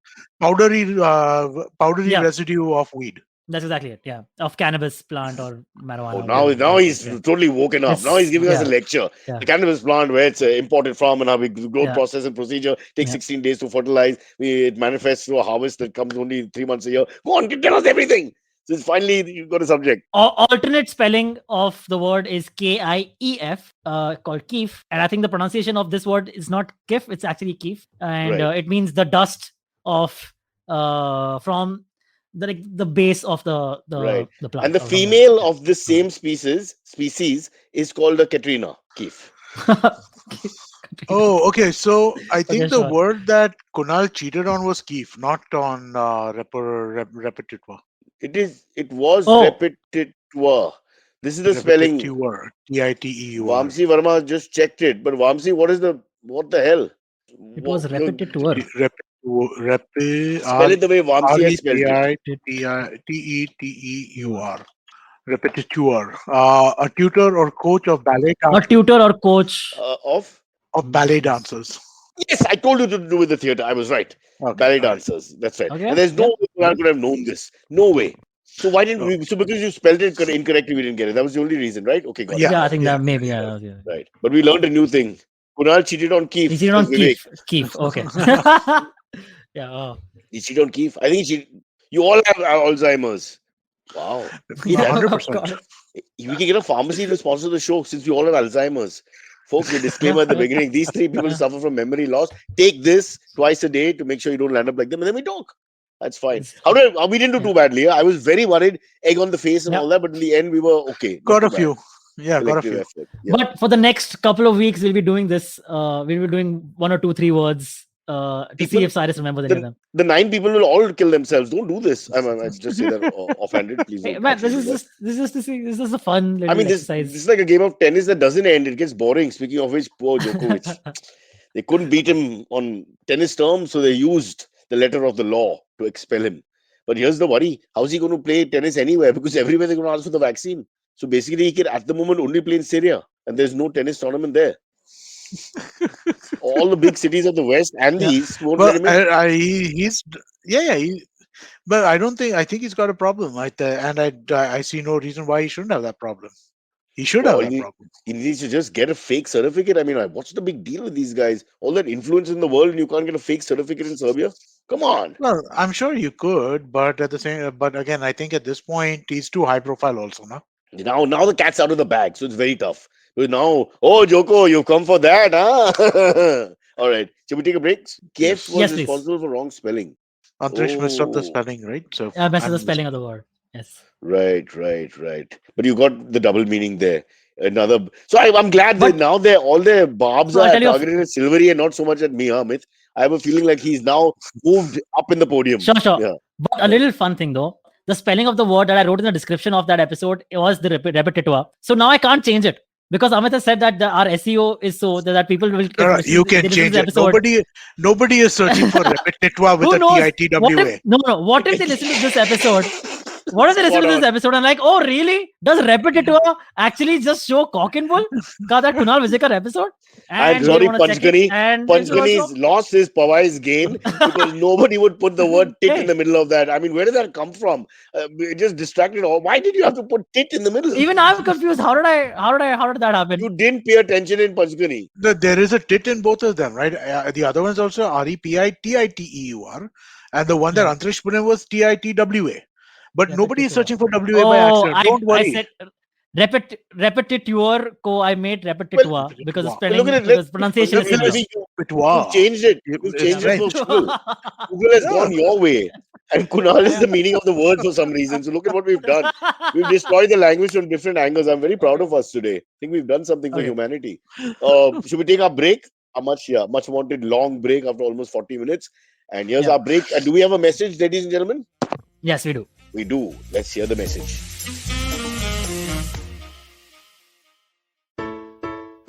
powdery Yeah, residue of weed. that's exactly it. Yeah, of cannabis plant or Oh, marijuana, whatever. now Right, right. he's Yeah, totally woken up. Now he's it's giving us a yeah, lecture. yeah, The cannabis plant, where it's imported from, and how the growth yeah, process and procedure takes yeah. 16 days to fertilize. It manifests through a harvest that comes only 3 months a year. Go on, tell us everything. So it's finally you've got a subject. Alternate spelling of the word is KIEF, called keef, and I think the pronunciation of this word is not kif; it's actually keef, and Right. it means the dust of from the base of Right. the And plant the or from the female yeah. of this same species is called a Katrina Keef. Katrina. Oh, okay. So I Okay, think the sure. word that Kunal cheated on was keef, not on repetitoire. It was Oh, repetitoire. This is the spelling. Repetiteur. Titeur. Vamsi Verma just checked it. But Vamsi, what the hell? it was You repetiteur. spell it the way Vamsi has spelled it. Repeteur. Repetiteur. A tutor or coach of ballet A dancers. tutor or coach. Of Of ballet Yes. dancers. Yes, I told you to do with the theater. I was right. Okay. Ballet All right. dancers. That's right. And Okay. there's no Yeah. way I Good. could have known this. No way. So why didn't Oh, we? So because you spelled it incorrectly, we didn't get it. That was the only reason, right? Okay, got it. yeah. Yeah, I think Yeah. that maybe yeah. Right. Yeah. Right. But we learned a new thing. Kunal cheated on He Keef, cheated says on Vivek. Keef. Keef. Okay. Yeah. Oh. He cheated on Keef. I think he cheated. You all have Alzheimer's. Wow. Hey, Yeah. that Oh 100%. God. we can get a pharmacy to sponsor the show since we all have Alzheimer's. Folks, a Yeah. disclaimer at the Correct. beginning. These three people Yeah. suffer from memory loss. Take this twice a day to make sure you don't land up like them, and then we talk. That's fine. It's true. We didn't do Yeah. too badly. I was very worried, egg on the face and Yeah. all that, but in the end, we were okay. Not Got too a bad. few. Yeah, got a Collective few. effort. Yeah. But for the next couple of weeks, we'll be doing this. We'll be doing one or two, three words to see People, if Cyrus remembers any of the, them. the 9 people will all kill themselves. Don't do this. I just say that offhanded. Please Hey, don't man, actually do that. this is just a fun I little mean, this exercise. is like a game of tennis that doesn't end. It gets boring. Speaking of which, poor Djokovic. They couldn't beat him on tennis terms, so they used the letter of the law to expel him. But here's the worry: how's he going to play tennis anywhere? Because everywhere they're going to ask for the vaccine. So basically, he can at the moment only play in Syria, and there's no tennis tournament there. All the big cities of the West and the Yeah. East won't let Well, him in. he's yeah, yeah. But I don't think I think he's got a problem, right? And I see no reason why he shouldn't have that problem. He should have Well, that problem. he needs to just get a fake certificate. I mean, what's the big deal with these guys? All that influence in the world, and you can't get a fake certificate in Serbia? Come on. Well, I'm sure you could, but at the same, but again, I think at this point he's too high profile, also, no? Now the cat's out of the bag, so it's very tough. But now, oh Joko, you come for that, huh? All right. Shall we take a break? Kef Yes. was Yes, please. responsible for wrong spelling. Antariksh messed up the Oh, spelling, right? So Messes I'm the in the spelling of the word. Yes. right. But you got the double meaning there. Another. So I'm glad that But now all their barbs so I'll are tell you, targeted at Silverie and not so much at me, Amit. I have a feeling like he's now moved up in the podium. sure. Yeah. But a little fun thing though, the spelling of the word that I wrote in the description of that episode, it was the repetitua. So now I can't change it because Amit has said that our SEO is so that people will, No, if you they can listen to change the it. episode, Nobody is searching for repetitwa with who a knows? What TITWA. if no? What if they listen to this episode? What if they listen Spot to this on. episode and like, oh really? Does repetitua actually just show cock and bull? Ka that Kunal Vijayakar episode? And And they sorry, want to check it, Panchgani. and it was Panchgani's lost his Pawai's gain because nobody would put the word tit in hey, the middle of that. I mean, where did that come from? It just distracted all. Why did you have to put tit in the middle? even I'm confused. How did that happen? You didn't pay attention in Panchgani. There is a tit in both of them, right? The other one's also REPITITEUR, and the one that Yeah. Antrish put in was TITWA. But nobody is Repetitua. searching for WA by Oh, accident. Don't I worry. said repetitua ko I made Well, repetitua because of Repetitwa. look at spelling it. because pronunciation is similar. You've changed it. You've It's changed it for French. Google. Google has Yeah. gone your way. And Kunal is Yeah. the meaning of the word for some reason. So look at what we've done. We've destroyed the language from different angles. I'm very proud of us today. I think we've done something for Okay. humanity. Should we take our break? A much wanted long break after almost 40 minutes. And here's Yeah. our break. Do we have a message, ladies and gentlemen? Yes, we do. We do. Let's hear the message.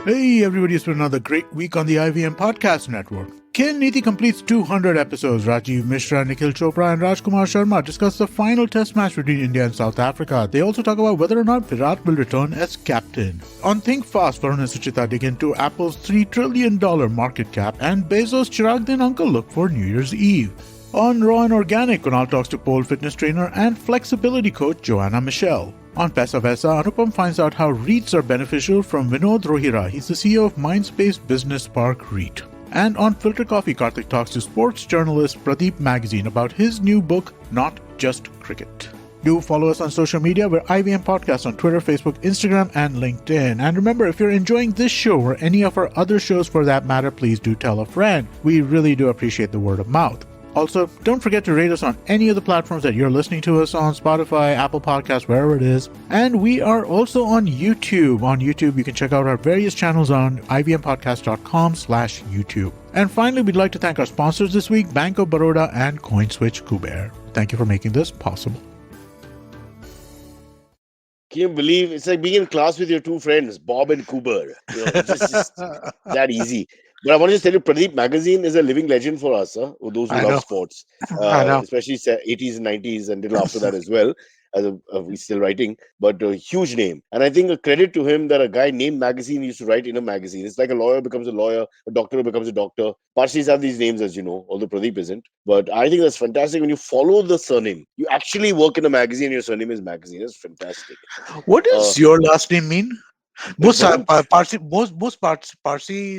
Hey everybody, it's been another great week on the IVM Podcast Network. Khel Niti completes 200 episodes. Rajiv Mishra, Nikhil Chopra and Rajkumar Sharma discuss the final test match between India and South Africa. They also talk about whether or not Virat will return as captain. On Think Fast, Varun and Suchita dig into Apple's $3 trillion market cap and Bezos' Chiragdin uncle look for New Year's Eve. On Raw and Organic, Kunal talks to pole fitness trainer and flexibility coach Joanna Michelle. On Pesa Vesa, Anupam finds out how REITs are beneficial from Vinod Rohira. He's the CEO of Mindspace Business Park REIT. And on Filter Coffee, Karthik talks to sports journalist Pradeep Magazine about his new book, Not Just Cricket. Do follow us on social media. We're IVM Podcast on Twitter, Facebook, Instagram, and LinkedIn. And remember, if you're enjoying this show or any of our other shows for that matter, please do tell a friend. We really do appreciate the word of mouth. Also, don't forget to rate us on any of the platforms that you're listening to us on, Spotify, Apple Podcasts, wherever it is. And we are also on YouTube. On YouTube, you can check out our various channels on ivmpodcast.com/YouTube. And finally, we'd like to thank our sponsors this week, Bank of Baroda and CoinSwitch Kuber. Thank you for making this possible. Can you believe it's like being in class with your two friends, Bob and Cooper? It's just that easy. But I want to just tell you, Pradeep Magazine is a living legend for us, huh? For those who I love know. sports, I know. especially 80s and 90s and little after that as well. He's still writing, but a huge name. And I think a credit to him that a guy named Magazine used to write in a magazine. It's like a lawyer becomes a lawyer, a doctor becomes a doctor. Parsis have these names, as you know, although Pradeep isn't. But I think that's fantastic when you follow the surname. You actually work in a magazine, your surname is Magazine. That's fantastic. What does your last name mean? Most Parsi It's a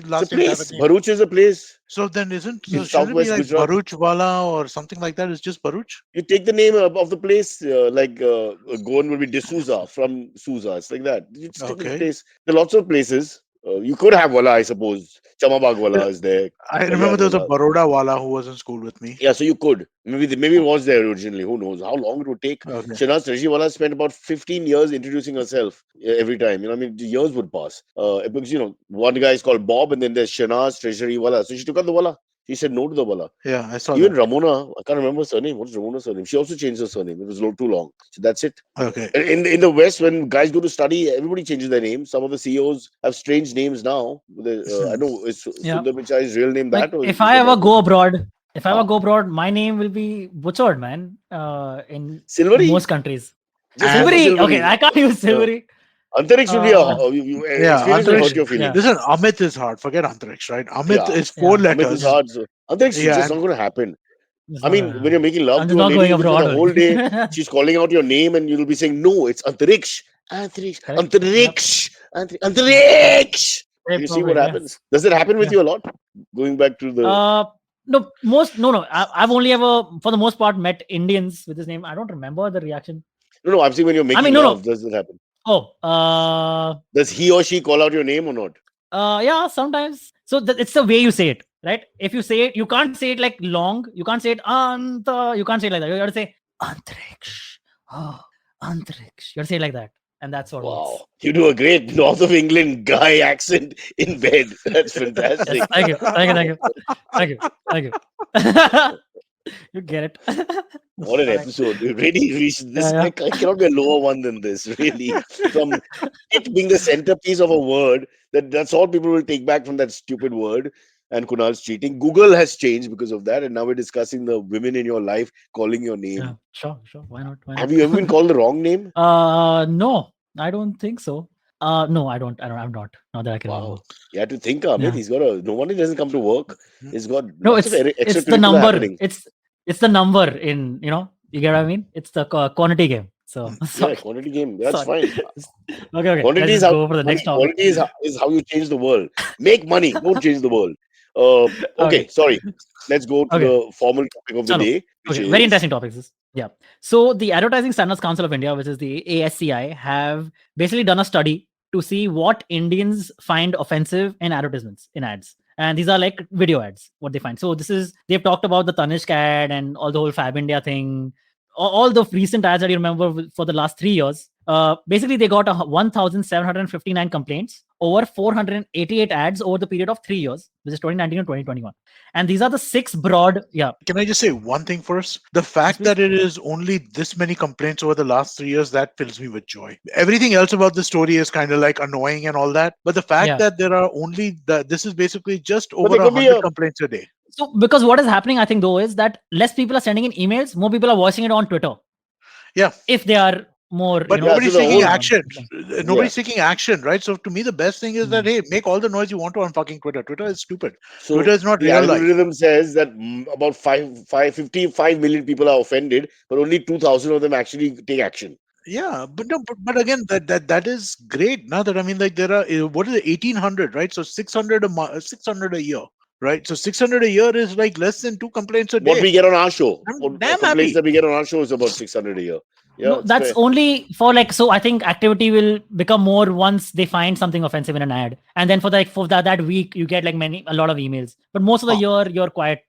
last names have a place. name. Bharuch is a place. So then in shouldn't it be southwest like Gujarat. Baruchwala or something like that? It's just Baruch? You take the name of the place, Goan will be D'Souza from Souza. It's like that. You just take the Okay. place. There are lots of places. You could have Wala, I suppose. Chamabag Wala is there. I remember Kalyan there was a Wala. Baroda wala who was in school with me. Yeah, so you could. Maybe it was there originally. Who knows? How long it would take? Okay. Shanaz Trejiwala spent about 15 years introducing herself every time. I mean, the years would pass. Because, one guy is called Bob and then there's Shanaz Treasury-wala. So she took out the Wala. She said no to the Wala. Yeah, I saw Even that. Ramona, I can't remember her surname. What's Ramona's surname? She also changed her surname. It was too long. So that's it. Okay. In the West, when guys go to study, everybody changes their name. Some of the CEOs have strange names now. I know, is Yeah. Sundar Pichai's real name Like that? Or if is I it ever that? go abroad, If I ever go abroad, my name will be butchered, man. In Silverie? most countries. Just And- go for Silverie. Silverie. Okay, I can't use Silverie. Antariksh will be Yeah, experience will hurt Antariksh. your feelings. Listen, Amit is hard. Forget Antariksh, right? Amit Yeah. is 4 Yeah. Amit letters. is hard. So Antariksh is Yeah, just and- not going to happen. It's I not mean, gonna when you're making love I'm to just a not lady, going even for abroad. the whole day, she's calling out your name and you'll be saying, no, it's Antariksh. Antariksh. Correct. Antariksh. Antariksh. Very You see what appropriate, happens? Does it happen with Yeah. you a lot? Going back to the... No, I've only ever, for the most part, met Indians with this name. I don't remember the reaction. No, I'm saying when you're making no, love, does it happen? Oh, Does he or she call out your name or not? yeah, sometimes. So it's the way you say it, right? If you say it, you can't say it like long. You can't say it Anta. You can't say it like that. You got to say Antariksh. Oh, Antariksh. You got to say it like that, and that's what works. Wow. You do a great North of England guy accent in bed. That's fantastic. Yes, thank you. You get it. What an Alright. episode. We really reached this. Yeah. There cannot be a lower one than this, really. From it being the centerpiece of a word, that's all people will take back from that stupid word. And Kunal's cheating. Google has changed because of that. And now we're discussing the women in your life calling your name. Yeah, sure. Why not? Have you ever been called the wrong name? No, I don't think so. No, I'm not. Not that I can remember. Wow. You had to think, Amit. Yeah. He's got no wonder he doesn't come to work. He's got No, lots of it's the extracurricular number. happening. It's the number in, you get what I mean? It's the quantity game. So Yeah, sorry. quantity game. That's Sorry. fine. Okay. Quantity Let's is just how go for the next topic. quality is how you change the world. Make money, don't change the world. Okay, sorry. Let's go to Okay. the formal topic of the Chalo. day. Which Okay, is... very interesting topics. Yeah. So the Advertising Standards Council of India, which is the ASCI, have basically done a study to see what Indians find offensive in advertisements, in ads. And these are like video ads, what they find. So they've talked about the Tanishq ad and all the whole Fab India thing, all the recent ads that you remember for the last 3 years. Basically, they got 1,759 complaints over 488 ads over the period of 3 years, which is 2019 and 2021. And these are the 6 broad. Yeah. Can I just say one thing first? The fact please. that it is only this many complaints over the last 3 years, that fills me with joy. Everything else about the story is kind of like annoying and all that. But the fact that there are this is basically just over there could be 100 complaints a day. So, because what is happening, I think, though, is that less people are sending in emails, more people are voicing it on Twitter. Yeah. If they are more, But nobody's taking action. Nobody's taking action, right? So to me, the best thing is that, hey, make all the noise you want to on fucking Twitter. Twitter is stupid. So Twitter is not the real life. algorithm says that about 55 million people are offended, but only 2,000 of them actually take action. Yeah, but again, that is great. Now that I mean, like there are what is it, 1,800, right? So 600 a year, right? So 600 a year is like less than 2 complaints a day. What we get on our show, I'm damn complaints happy. that we get on our show is about 600 a year. Yeah, no, that's fair. only for like, so I think activity will become more once they find something offensive in an ad, and then for that week you get like a lot of emails. But most of the year you're quiet.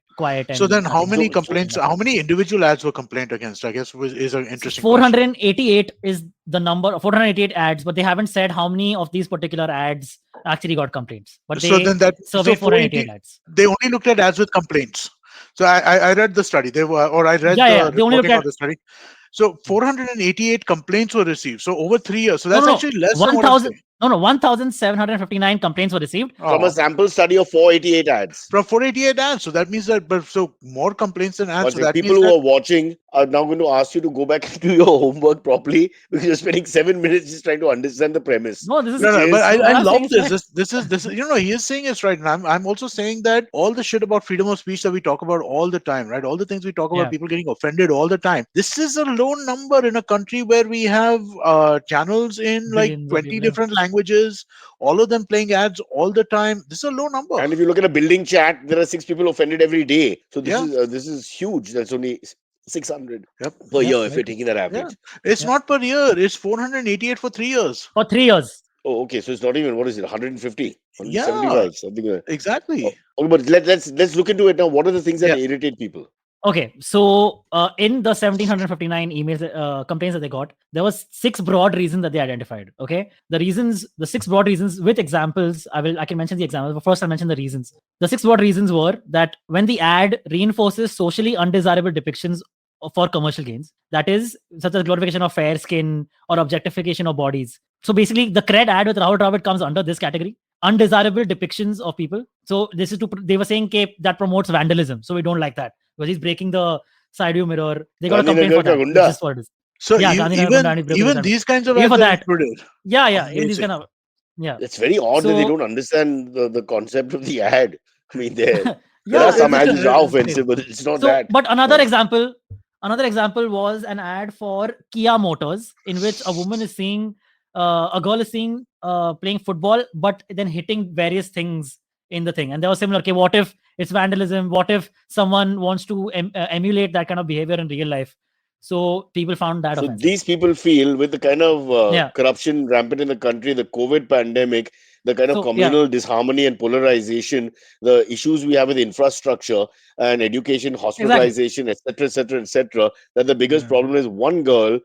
So then, how many So- complaints? How many individual ads were complained against? I guess is an interesting. 488 is the number. 488 ads, but they haven't said how many of these particular ads actually got complaints. But they surveyed 488 ads. They only looked at ads with complaints. So I read the study. They read the reporting of the study. So 488 complaints were received. So over 3 years. So that's actually less than 1,000. No, 1,759 complaints were received from a sample study of 488 ads. From 488 ads. So that means that, but so more complaints than ads. So that people who are watching are now going to ask you to go back and do your homework properly because you're spending 7 minutes just trying to understand the premise. No, this is but I love this. This is he is saying it's right, and I'm also saying that all the shit about freedom of speech that we talk about all the time, right? All the things we talk about, people getting offended all the time. This is a low number in a country where we have channels in like 20 different languages, all of them playing ads all the time. This is a low number. And if you look at a building chat, there are 6 people offended every day. So this is huge. That's only 600 per year if you're taking that average. It's not per year. It's 488 for 3 years. For 3 years. Oh, okay. So it's not even, what is it, 150, 175, something like that. Exactly. Okay, but let's look into it now. What are the things that irritate people? Okay, so in the 1,759 emails complaints that they got, there was 6 broad reasons that they identified. Okay, the 6 broad reasons with examples. I can mention the examples, but first I'll mention the reasons. The 6 broad reasons were that when the ad reinforces socially undesirable depictions for commercial gains, that is, such as glorification of fair skin or objectification of bodies. So basically, the cred ad with Rahul Dravid comes under this category. undesirable depictions of people. So this is they were saying that promotes vandalism, so we don't like that because he's breaking the side view mirror. They got a complaint for Gandhinagar ka that, which gunda. is what it is. So Yeah, Gandhinagar Gunda and he broke the even side. these kinds of Even ads for are that. included. Yeah, even these Amazing. kind of, yeah. It's very odd that they So- don't understand the concept of the ad. I mean, there Yeah, are some it's ads just- which are it's crazy. offensive, but it's not So, that. but another example was an ad for Kia Motors, in which a woman is seeing, a girl is seeing playing football, but then hitting various things in the thing. And they were similar. Okay, what if it's vandalism? What if someone wants to emulate that kind of behavior in real life? So people found that So offensive. these people feel, with the kind of Yeah. corruption rampant in the country, the COVID pandemic, the kind of So, communal disharmony and polarization, the issues we have with infrastructure and education, hospitalization, etc., etc., etc., that the biggest Yeah. problem is one girl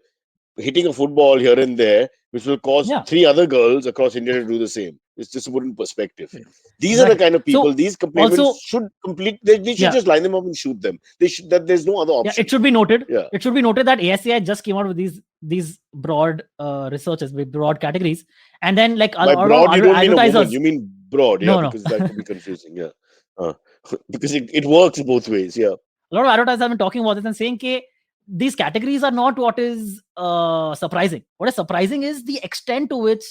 hitting a football here and there, which will cause Yeah. 3 other girls across India to do the same. It's just to put in perspective. Yeah. These are the Exactly. kind of people. So, these complainants also- should complete. They should Yeah. just line them up and shoot them. They should. That there's no other Yeah, option. it should be noted. Yeah. It should be noted that ASCI just came out with these broad researches with broad categories, and then like By broad, you don't mean a woman. You mean broad, yeah, No, no. because that could be confusing, yeah. Because it works both ways, yeah. A lot of advertisers have been talking about this and saying that these categories are not what is surprising. What is surprising is the extent to which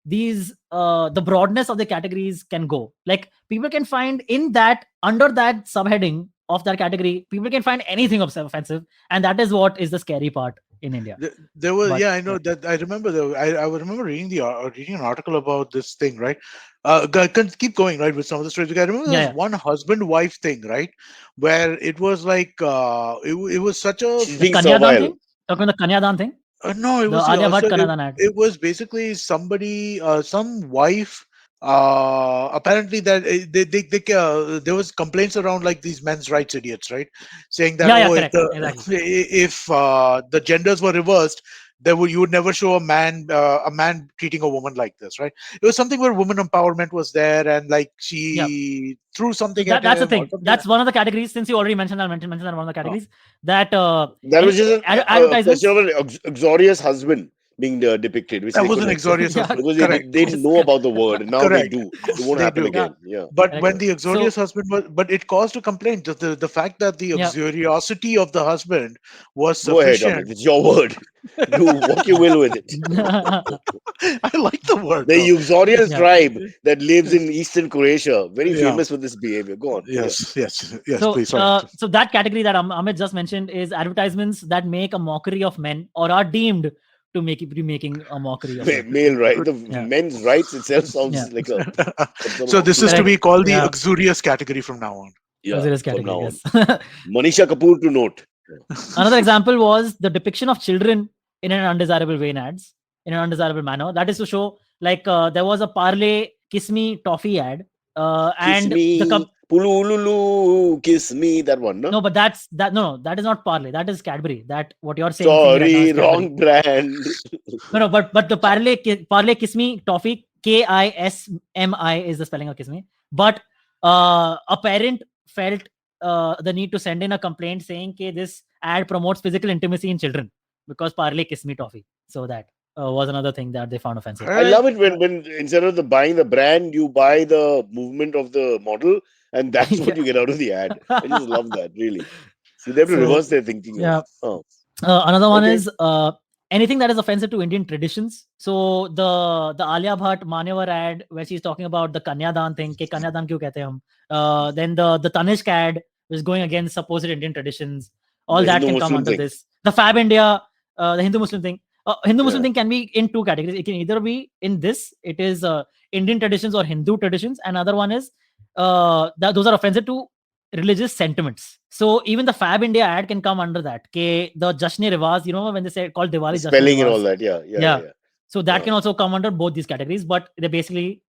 these the broadness of the categories can go. Like people can find in that, under that subheading of that category, people can find anything offensive, and that is what is the scary part in India. There was, But- yeah, I know that. I remember I remember reading reading an article about this thing, right? Keep going, right, with some of the stories. I remember there was one husband-wife thing, right, where it was like it was such a She's The being Kanyadan servile. thing? Talking about the Kanyadan thing? no, it The was Alia Bhatt so Kanyadan ad. it was basically somebody, some wife. Apparently that there was complaints around like these men's rights idiots, right, saying that Yeah, oh, correct, if the genders were reversed, you would never show a man treating a woman like this, right? It was something where woman empowerment was there, and like she threw something at That's the him or thing. something. That's one of the categories. Since you already mentioned, I'll mention that one of the categories. That That was just a advertisements. question of an uxorious husband being depicted, which That they was an couldn't accept. exorious husband. Because Correct. they didn't know about the word, and now they Correct. do. It won't They happen do. again. Yeah. But Correct. when the uxorious So- husband was, but it caused a complaint. The fact that the Yeah. uxoriosity of the husband was Go ahead, sufficient. Amit. It's your word. Do what you will with it. I like the word. The though. uxorious Yeah. tribe that lives in eastern Croatia, very Yeah. famous for this behavior. Go on. Yes, yes, yes. So, Please, sorry. so that category that Amit just mentioned is advertisements that make a mockery of men or are deemed to be making a mockery of them. Male right. The Yeah. men's rights itself sounds Yeah. like a. So this is to be called the Yeah. uxorious category from now on. Yeah, Luxurious from category, now on. yes. Manisha Kapoor to note. Another example was the depiction of children in an undesirable way in ads, in an undesirable manner. That is to show, like, there was a Parle Kiss Me toffee ad, Kiss and me, the pulululu, kiss me. That one, no? no, but no, that is not Parle. That is Cadbury. That what you're saying. Sorry, right now is wrong brand. No, but the Parle Kiss Me toffee, KISMI is the spelling of Kiss Me. But a parent felt the need to send in a complaint saying that this ad promotes physical intimacy in children because Parle Kiss Me toffee. So that was another thing that they found offensive. I love it when instead of buying the brand, you buy the movement of the model, and that's what you get out of the ad. I just love that, really. So they have to So, reverse their thinking. yeah. Oh. Another one Okay. is anything that is offensive to Indian traditions. So the Alia Bhatt Manyavar ad where she's talking about the Kanyadan thing, ke Kanyadan kyun kehte hum? Then the Tanishq ad is going against supposed Indian traditions. All The that can Hindu-Muslim come under thing. this. The Fab India, the Hindu-Muslim thing. Hindu-Muslim Yeah. thing can be in two categories. It can either be in this, it is Indian traditions or Hindu traditions. Another one is those are offensive to religious sentiments. So even the Fab India ad can come under that. The Jashne Rewaz, when they say called Diwali, The Jashne spelling and Rewaz. all that. Yeah. So that can also come under both these categories, but they're basically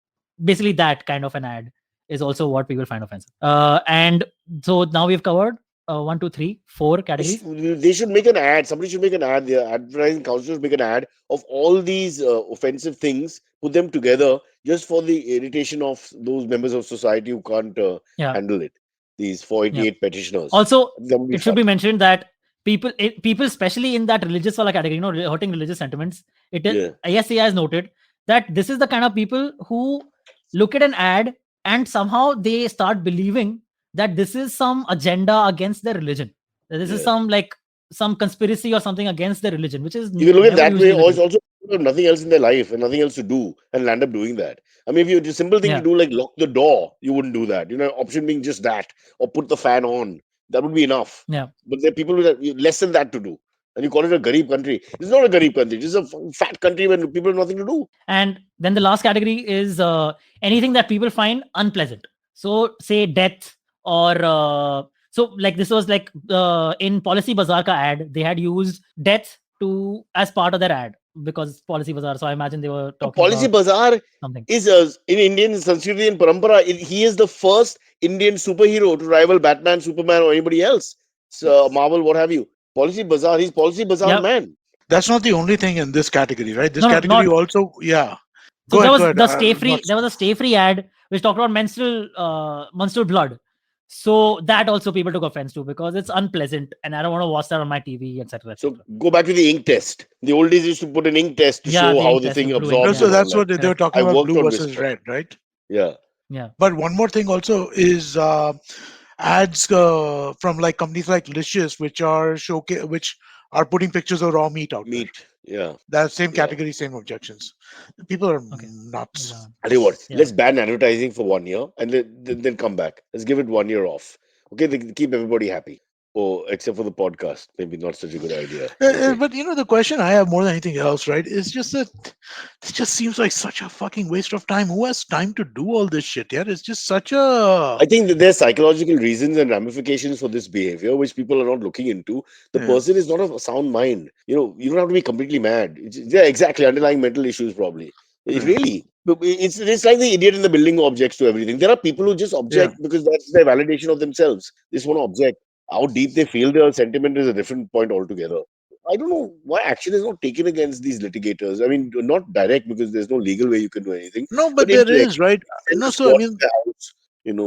that kind of an ad is also what people find offensive. And so now we've covered 1, 2, 3, 4 categories. They should make an ad. Somebody should make an ad. The advertising council should make an ad of all these offensive things, put them together just for the irritation of those members of society who can't handle it. These 488 petitioners. Also, That would be it should fun. be mentioned that people, especially in that religious wala category, hurting religious sentiments, ASCI has noted that this is the kind of people who look at an ad and somehow they start believing that this is some agenda against their religion. That this is Yeah. some conspiracy or something against their religion, which is You can look at it never that way, usually the or it's case. also people have nothing else in their life and nothing else to do and land up doing that. I mean, if you a simple thing to Yeah, do like lock the door, you wouldn't do that. Option being just that, or put the fan on, that would be enough. yeah. But there are people with less than that to do, and you call it a garib country. It's not a garib country. It's a fat country when people have nothing to do. And then the last category is anything that people find unpleasant. So say death or so like this was like in Policy Bazaar ka ad, they had used death to as part of their ad because Policy Bazaar. So I imagine they were The talking Policy about Bazaar something. is in Indian Sanskriti and Parampara. He is the first Indian superhero to rival Batman, Superman, or anybody else. So Marvel, what have you? Policy Bazaar. He's Policy Bazaar Yeah. man. That's not the only thing in this category, right? This No, no, category not. also, yeah. So Go there ahead, was go ahead. the stay Not, free. There was a stay free ad which talked about menstrual blood. So that also people took offense to because it's unpleasant and I don't want to watch that on my TV, etc., So etc. go back to the ink test. The old days used to put an ink test to Yeah, show the how ink the test thing with blue ink. no, absorbs Yeah, so and all that's that. what they were correct. talking I about, worked blue on versus Whisper. red, right? Yeah. Yeah. But one more thing also is ads from like companies like Licious, which are putting pictures of raw meat out there. Meat. Yeah. That same Yeah. category, same objections. People are Okay. nuts. I tell you what, Yeah. let's ban advertising for 1 year and then come back. Let's give it 1 year off. Okay, they keep everybody happy. Oh, except for the podcast. Maybe not such a good idea. Okay. But the question I have more than anything else, right, is just that this just seems like such a fucking waste of time. Who has time to do all this shit? Yeah, it's just such a I think that there's psychological reasons and ramifications for this behavior, which people are not looking into. The yeah. person is not of a sound mind. You don't have to be completely mad. Yeah, exactly. Underlying mental issues, probably. It Yeah. really. It's like the idiot in the building who objects to everything. There are people who just Yeah. object because that's their validation of themselves. They just want to object. How deep they feel their sentiment is a different point altogether. I don't know why action is not taken against these litigators. I mean, not direct because there's no legal way you can do anything, No, but but there indirect. is, right? Send No, a so I squad mean, to their house,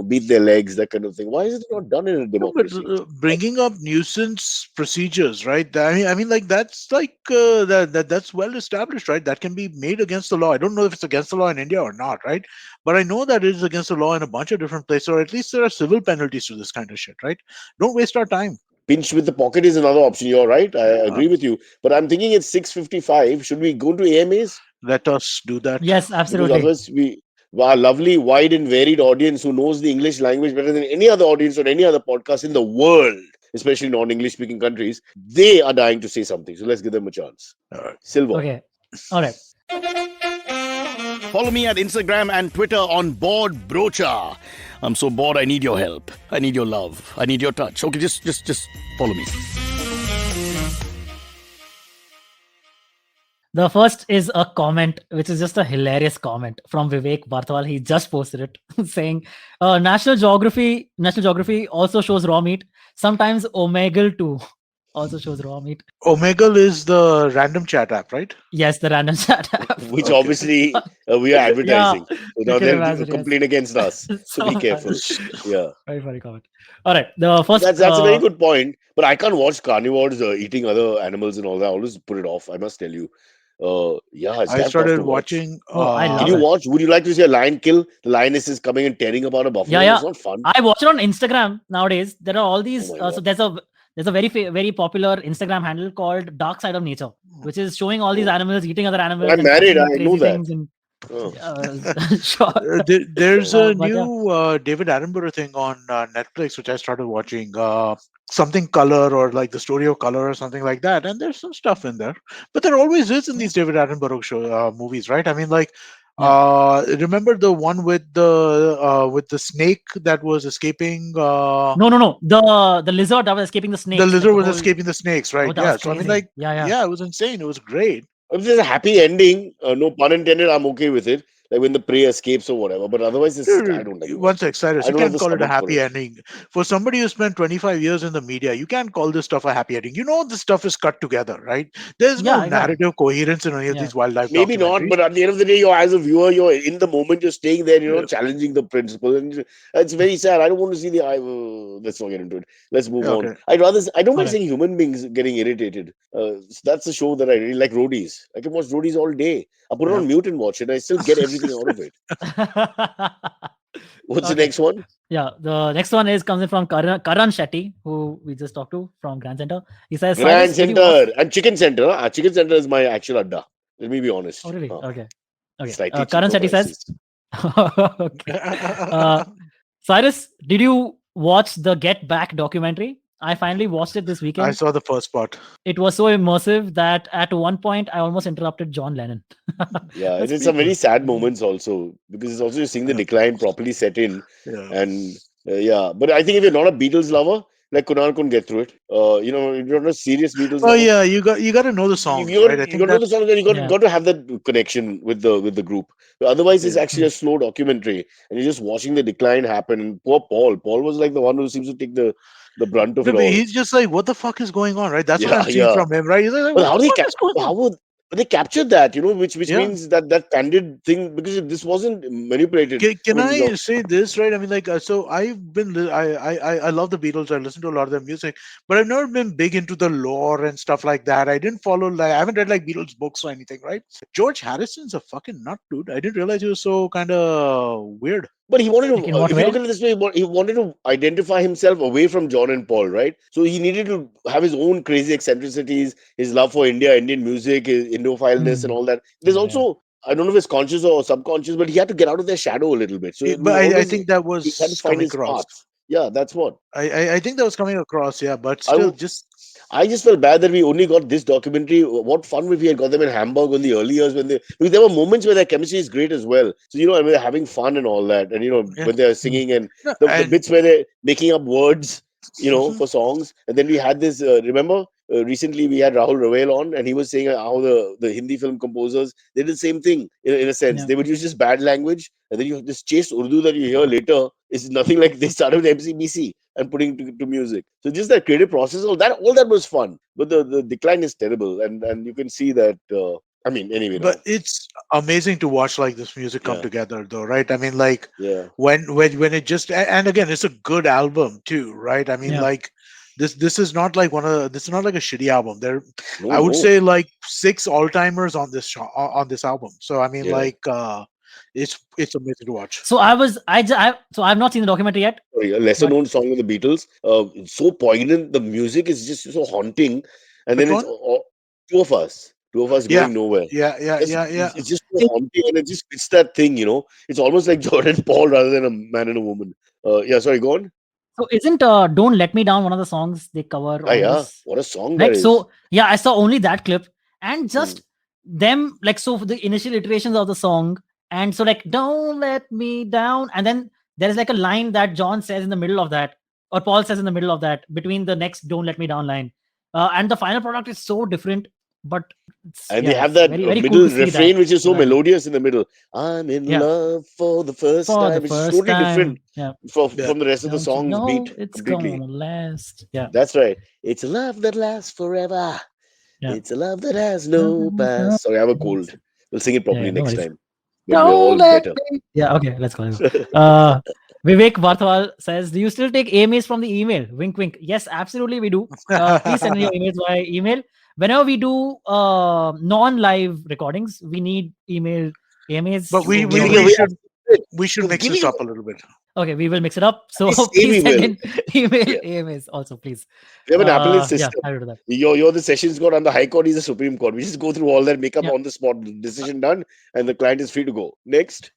beat their legs, that kind of thing. Why is it not done in a no, but democracy? bringing up nuisance procedures, right? I mean, like that's like that's well established, right? That can be made against the law. I don't know if it's against the law in India or not, right? But I know that it is against the law in a bunch of different places, or at least there are civil penalties to this kind of shit, right? Don't waste our time. Pinch with the pocket is another option. You're right. I Yeah. agree with you. But I'm thinking it's 6:55. Should we go to AMAs? Let us do that. Yes, Because absolutely. otherwise, our lovely, wide, and varied audience who knows the English language better than any other audience or any other podcast in the world, especially non-English speaking countries, they are dying to say something. So let's give them a chance. All right. Silver. Okay. All right. Follow me at Instagram and Twitter on Bored Brocha. I'm so bored. I need your help. I need your love. I need your touch. Okay, just follow me. The first is a comment, which is just a hilarious comment from Vivek Barthwal. He just posted it saying, National Geography also shows raw meat. Sometimes Omegle too also shows raw meat. Omegle is the random chat app, right? Yes, the random chat app. Which Okay. obviously we are advertising. So you now can they'll imagine, yes. complain against us. So be So careful. Yeah. very funny comment. All right. The first. That's a very good point. But I can't watch carnivores eating other animals and all that. I always put it off. I must tell you. Yeah, it's I damn tough started to watch. watching. Oh, I Can love you it. watch? Would you like to see a lion kill? The lioness is coming and tearing apart a buffalo. Yeah. It's not fun. I watch it on Instagram nowadays. There are all these. Oh my God. So there's a very popular Instagram handle called Dark Side of Nature, which is showing all these animals eating other animals. I'm and married. touching I know crazy that. things and Oh. sure. There's a But yeah. new David Attenborough thing on Netflix, which I started watching. Something color or like the story of color or something like that. And there's some stuff in there, but there always is in these David Attenborough movies, right? I mean, like, remember the one with the snake that was escaping? No. The lizard that was escaping the snakes. The like lizard the was whole. escaping the snakes, right? Oh, that Yeah. was So I mean, crazy. like, Yeah. yeah, it was insane. It was great. If there's a happy ending, no pun intended, I'm okay with it. Like when the prey escapes or whatever. But otherwise, I Dude, don't like one watching. sec, Cyrus, I you don't have can't the call it a stomach for happy it. ending. For somebody who spent 25 years in the media, you can't call this stuff a happy ending. You know, this stuff is cut together, right? There's no Yeah, exactly. narrative coherence in any of Yeah. these wildlife Maybe not, documentaries. but at the end of the day, you're as a viewer, you're in the moment, you're staying there, you're Yeah. not challenging the principle, and it's very sad. I don't want to see the. Let's not get into it. Let's move on. Okay. I don't All mind right. seeing human beings getting irritated. That's a show that I really like. Roadies. I can watch Roadies all day. I put it Yeah. on mute and watch it. I still get everything anything out of it. What's the Okay. next one? Yeah, the next one comes in from Karan Shetty, who we just talked to from Grand Center. He says, Grand Cyrus, did you watch? Center and Chicken Center. Chicken Center is my actual adda. Let me be honest. Oh, really? Okay. Okay. Slightly Karan cheaper Shetty says, prices. okay. Cyrus, did you watch the Get Back documentary? I finally watched it this I weekend. saw the first part. It was so immersive that at one point I almost interrupted John Lennon. Yeah, That's and it's pretty some very cool. sad moments also, because it's also seeing the decline properly set in. Yeah. And yeah, but I think if you're not a Beatles lover, like Kunal couldn't get through it. If you're not a serious Beatles Oh lover, yeah, you got to know the songs, you right? I got think to know the that's song, and you Yeah. got to have that connection with the group. Otherwise, it's yeah. actually a slow documentary, and you're just watching the decline happen. And poor Paul. Paul was like the one who seems to take the brunt of No, it but all. he's just like, what the fuck is going on, right? That's what Yeah, I'm seeing yeah. from him, right? He's like, But what the fuck is going on? how would but they captured that, which Yeah. means that candid thing, because this wasn't manipulated. Can I mean, I say this, right? I mean, like, so I've been, I love the Beatles. I listen to a lot of their music, but I've never been big into the lore and stuff like that. I didn't follow, like, I haven't read like Beatles books or anything, right? George Harrison's a fucking nut, dude. I didn't realize he was so kind of weird. but he wanted to, Like in what if you look way? at it this way, he wanted to identify himself away from John and Paul, right? So he needed to have his own crazy eccentricities, his love for India, Indian music, his Indophileness, and all that. There's Yeah. also, I don't know if it's conscious or subconscious, but he had to get out of their shadow a little bit. So it was But I always, think that he had to was find coming his across. path. Yeah, that's what. I think that was coming across, yeah. But I still, would. just I just felt bad that we only got this documentary. What fun if we had got them in Hamburg in the early years because there were moments where their chemistry is great as well. So and they're having fun and all that, and yeah. when they're singing and No, the and bits where they're making up words, Mhm. for songs. And then we had this. Remember, recently we had Rahul Ravel on, and he was saying how the Hindi film composers they did the same thing in a sense. Yeah. They would use just bad language, and then you have this chaste Urdu that you hear later is nothing like they started with MCBC and putting to music. So just that creative process, all that was fun. But the decline is terrible, and you can see that. Anyway, but now, it's amazing to watch like this music come yeah, together, though, right? I mean, like yeah, when it just and again, it's a good album too, right? I mean, Yeah. like this is not like this is not like a shitty album. There, no, I would no, say like 6 all timers on on this album. So I mean, yeah. like it's amazing to watch. So so I've not seen the documentary yet. Sorry, a lesser But known song of the Beatles. It's so poignant. The music is just so haunting, and Which then it's one? two of us Yeah, going nowhere. Just yeah. it's just so haunting, and it's that thing. It's almost like Jordan Paul rather than a man and a woman. Yeah, sorry, go on. so isn't Don't Let Me Down one of the songs they cover Ah, on yeah, this? what a song that Right. is. So yeah, I saw only that clip and Mm. just them like so the initial iterations of the song. And so like don't let me down. And then there is like a line that John says in the middle of that, or Paul says in the middle of that, between the next don't let me down line. And the final product is so different, but And they have it's that very, very cool middle to see that. refrain, which is so Right. melodious in the middle. I'm in Yeah. love for the first For the time, which is first totally time. different Yeah. Yeah. from the rest of the Don't you songs know beat it's completely. gonna last? Yeah. That's right. It's a love that lasts forever. Yeah. It's a love that has no past. Sorry, I have a cold. We'll sing it properly Yeah, no next worries. time when we're all Don't let better. me. Yeah, okay, let's go. Vivek Barthwal says, do you still take AMAs from the email? Wink, wink. Yes, absolutely, we do. Please send in your emails via email. Whenever we do non-live recordings, we need email AMAs. But we So, Giving we away should we should You're mix this giving up a little bit. okay, we will mix it up. So I say please we send will. in email Yeah. AMAs also, please. We have an appellate Yeah, system. I will do that. You're the Sessions Court, I'm the High Court, he's the Supreme Court. We just go through all that, make up Yeah. on the spot, decision done, and the client is free to go. Next.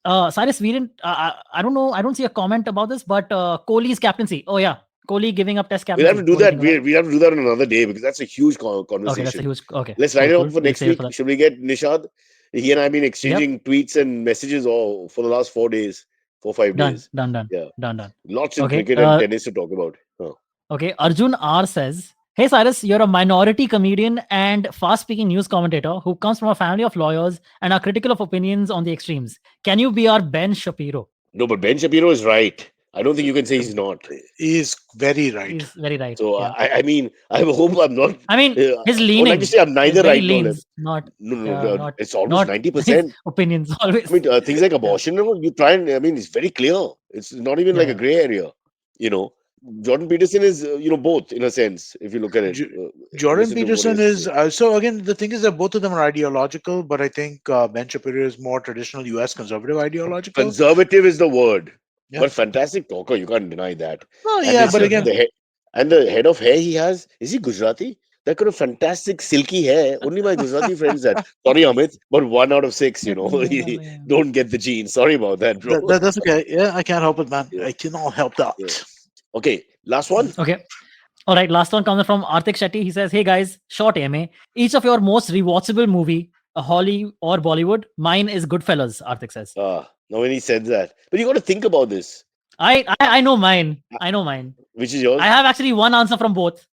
Cyrus, we didn't. I don't know. I don't see a comment about this, but Kohli's captaincy. Oh yeah, Kohli giving up Test captaincy. We'll have to do What do you that. think of We have to do that on another day because that's a huge that? Okay, conversation. that's a huge. Okay, Let's cool, line it cool. up for We'll next save it week. for that. Should we get Nishad? He and I have been exchanging tweets and messages all for the last 4 days, 5 Done, days. done. Yeah. Done. Lots of Okay. cricket and tennis to talk about. Oh. Okay. Arjun R says, "Hey Cyrus, you're a minority comedian and fast-speaking news commentator who comes from a family of lawyers and are critical of opinions on the extremes. Can you be our Ben Shapiro?" No, but Ben Shapiro is right. I don't think you can say he's not. He's very right. He's very right. So Yeah. I hope I'm not. I mean, his I would leanings. like to say I'm neither very right nor left. leans, not. No. Not. It's almost Not 90%. his opinions always. I mean, things like abortion, you try and, it's very clear. It's not even like a Yeah. gray area, Jordan Peterson is, both in a sense, if you look at it. Jordan Listen to what he Peterson has to is say. so again. The thing is that both of them are ideological, but I think Ben Shapiro is more traditional U.S. conservative ideological. Conservative is the word, Yeah. but fantastic talker. You can't deny that. Oh And yeah, this but Absolutely. again, the head and the head of hair he has, is he Gujarati? That kind of fantastic silky hair. Only my Gujarati friends that. Sorry, Amit, but 1 out of 6, don't get the genes. Sorry about that, bro. that's okay. Yeah, I can't help it, man. Yeah, I cannot help that. yeah. Okay, last one. Okay. All right. Last one comes from Artik Shetty. He says, "Hey guys, short AMA. Each of your most rewatchable movie, a Holly or Bollywood. Mine is Goodfellas." Artik says. Now when he said that, but you got to think about this. I know mine. I know mine. Which is yours? I have actually one answer from both.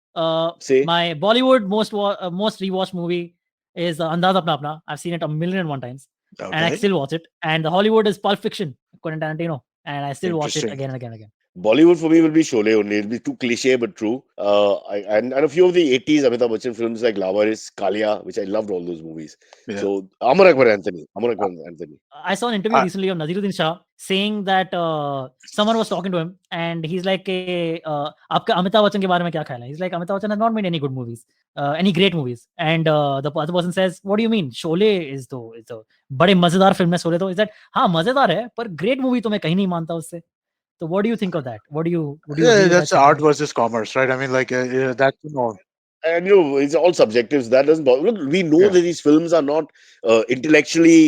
Say. My Bollywood most rewatched movie is Andaz Apna Apna. I've seen it a million and one times, and I Okay, still watch it. And the Hollywood is Pulp Fiction, Quentin Tarantino, and I still watch it interesting. again and again and again. Bollywood for me will be Sholay only. It'll be too cliche but true. And a few of the 80s Amitabh Bachchan films like Lavaris, Kalia, which I loved all those movies. Yeah. So Amar Akbar Anthony. Amar Akbar Anthony. I saw an interview I- recently of Naziruddin Shah saying that someone was talking to him and he's like, "Aapka Amitabh Bachchan ke bare mein kya khayal hai?" He's like, "Amitabh Bachchan has not made any good movies, any great movies." And the other person says, "What do you mean? Sholay is the बड़े मजेदार film है Sholay तो." Is that हाँ मजेदार है पर great movie तो मैं कहीं नहीं मानता उससे. So what do you think of that? Would you agree with that that's art sentiment? versus commerce, right? I mean, like that's And it's all subjective. So that doesn't bother. Look, we know Yeah. that these films are not intellectually,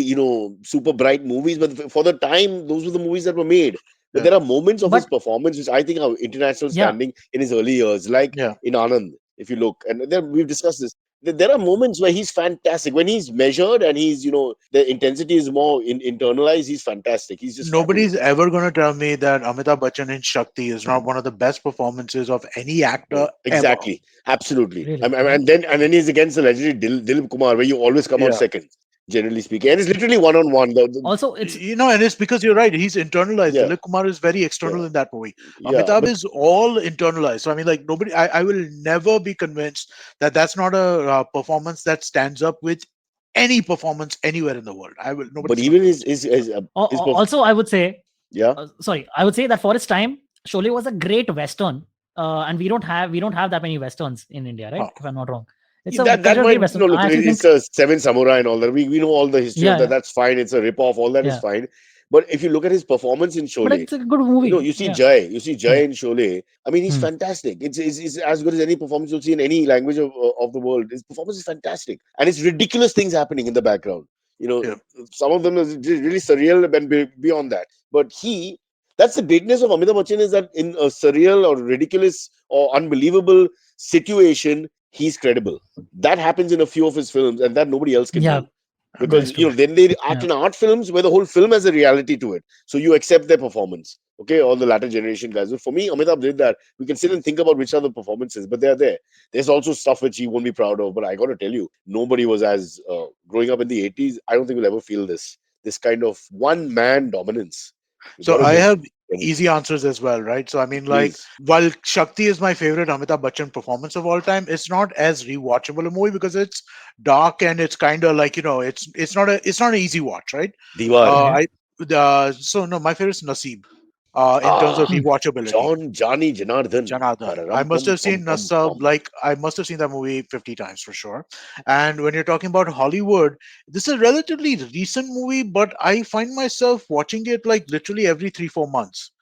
super bright movies, but for the time, those were the movies that were made. But Yeah. there are moments of his But performance which I think are international yeah, standing in his early years, like Yeah. in Anand, if you look. And then we've discussed this. There are moments where he's fantastic. When he's measured and he's, the intensity is more internalized, he's fantastic. He's just Nobody's fabulous. ever going to tell me that Amitabh Bachchan in Shakti is not one of the best performances of any actor ever. Exactly. Absolutely. really. And then he's against the legendary Dilip Kumar, where you always come out Yeah. second, generally speaking. And it's literally one on one. Also, it's And it's because you're right. He's internalized. Yeah. Dilip Kumar is very external Yeah. in that movie. Yeah. Amitabh But is all internalized. So I mean, like nobody. I will never be convinced that that's not a performance that stands up with any performance anywhere in the world. I will. Nobody's even convinced. his also I would say yeah. I would say that for its time, Sholay was a great western, and we don't have that many westerns in India, right? Oh. If I'm not wrong, it's That a might great western. look, I actually think, it's a Seven Samurai and all that. We know all the history of yeah, that. That's fine. It's a rip off. All that is yeah, fine. But if you look at his performance in but Sholay, it's a good movie. you see Yeah. Jai in Sholay. I mean, he's Hmm. fantastic. It's as good as any performance you'll see in any language of the world. His performance is fantastic, and it's ridiculous things happening in the background. Yeah. Some of them is really surreal and beyond that. But that's the greatness of Amitabh Bachchan, is that in a surreal or ridiculous or unbelievable situation, he's credible. That happens in a few of his films, and that nobody else can Yeah, do. that Because is true. then they act Yeah. in art films where the whole film has a reality to it, so you accept their performance. Okay, all the latter generation guys. But for me, Amitabh did that. We can sit and think about which are the performances, but they're there. There's also stuff which he won't be proud of. But I got to tell you, nobody was as growing up in the 80s. I don't think we'll ever feel this kind of one man dominance. You got So to I give have credit. easy answers as well, right? So I mean, like, Please. while Shakti is my favorite Amitabh Bachchan performance of all time, it's not as rewatchable a movie because it's dark and it's kind of like it's not an easy watch, right? Diwar. Okay. So no, my favorite is Naseeb. In terms of Ah, Hmm. rewatchability. Jani Janardhan. Janardhan. I Pararam must pum have pum seen pum Nasab, pum. like I must have seen that movie 50 times for sure. And when you're talking about Hollywood, this is a relatively recent movie, but I find myself watching it like literally every 3-4 months.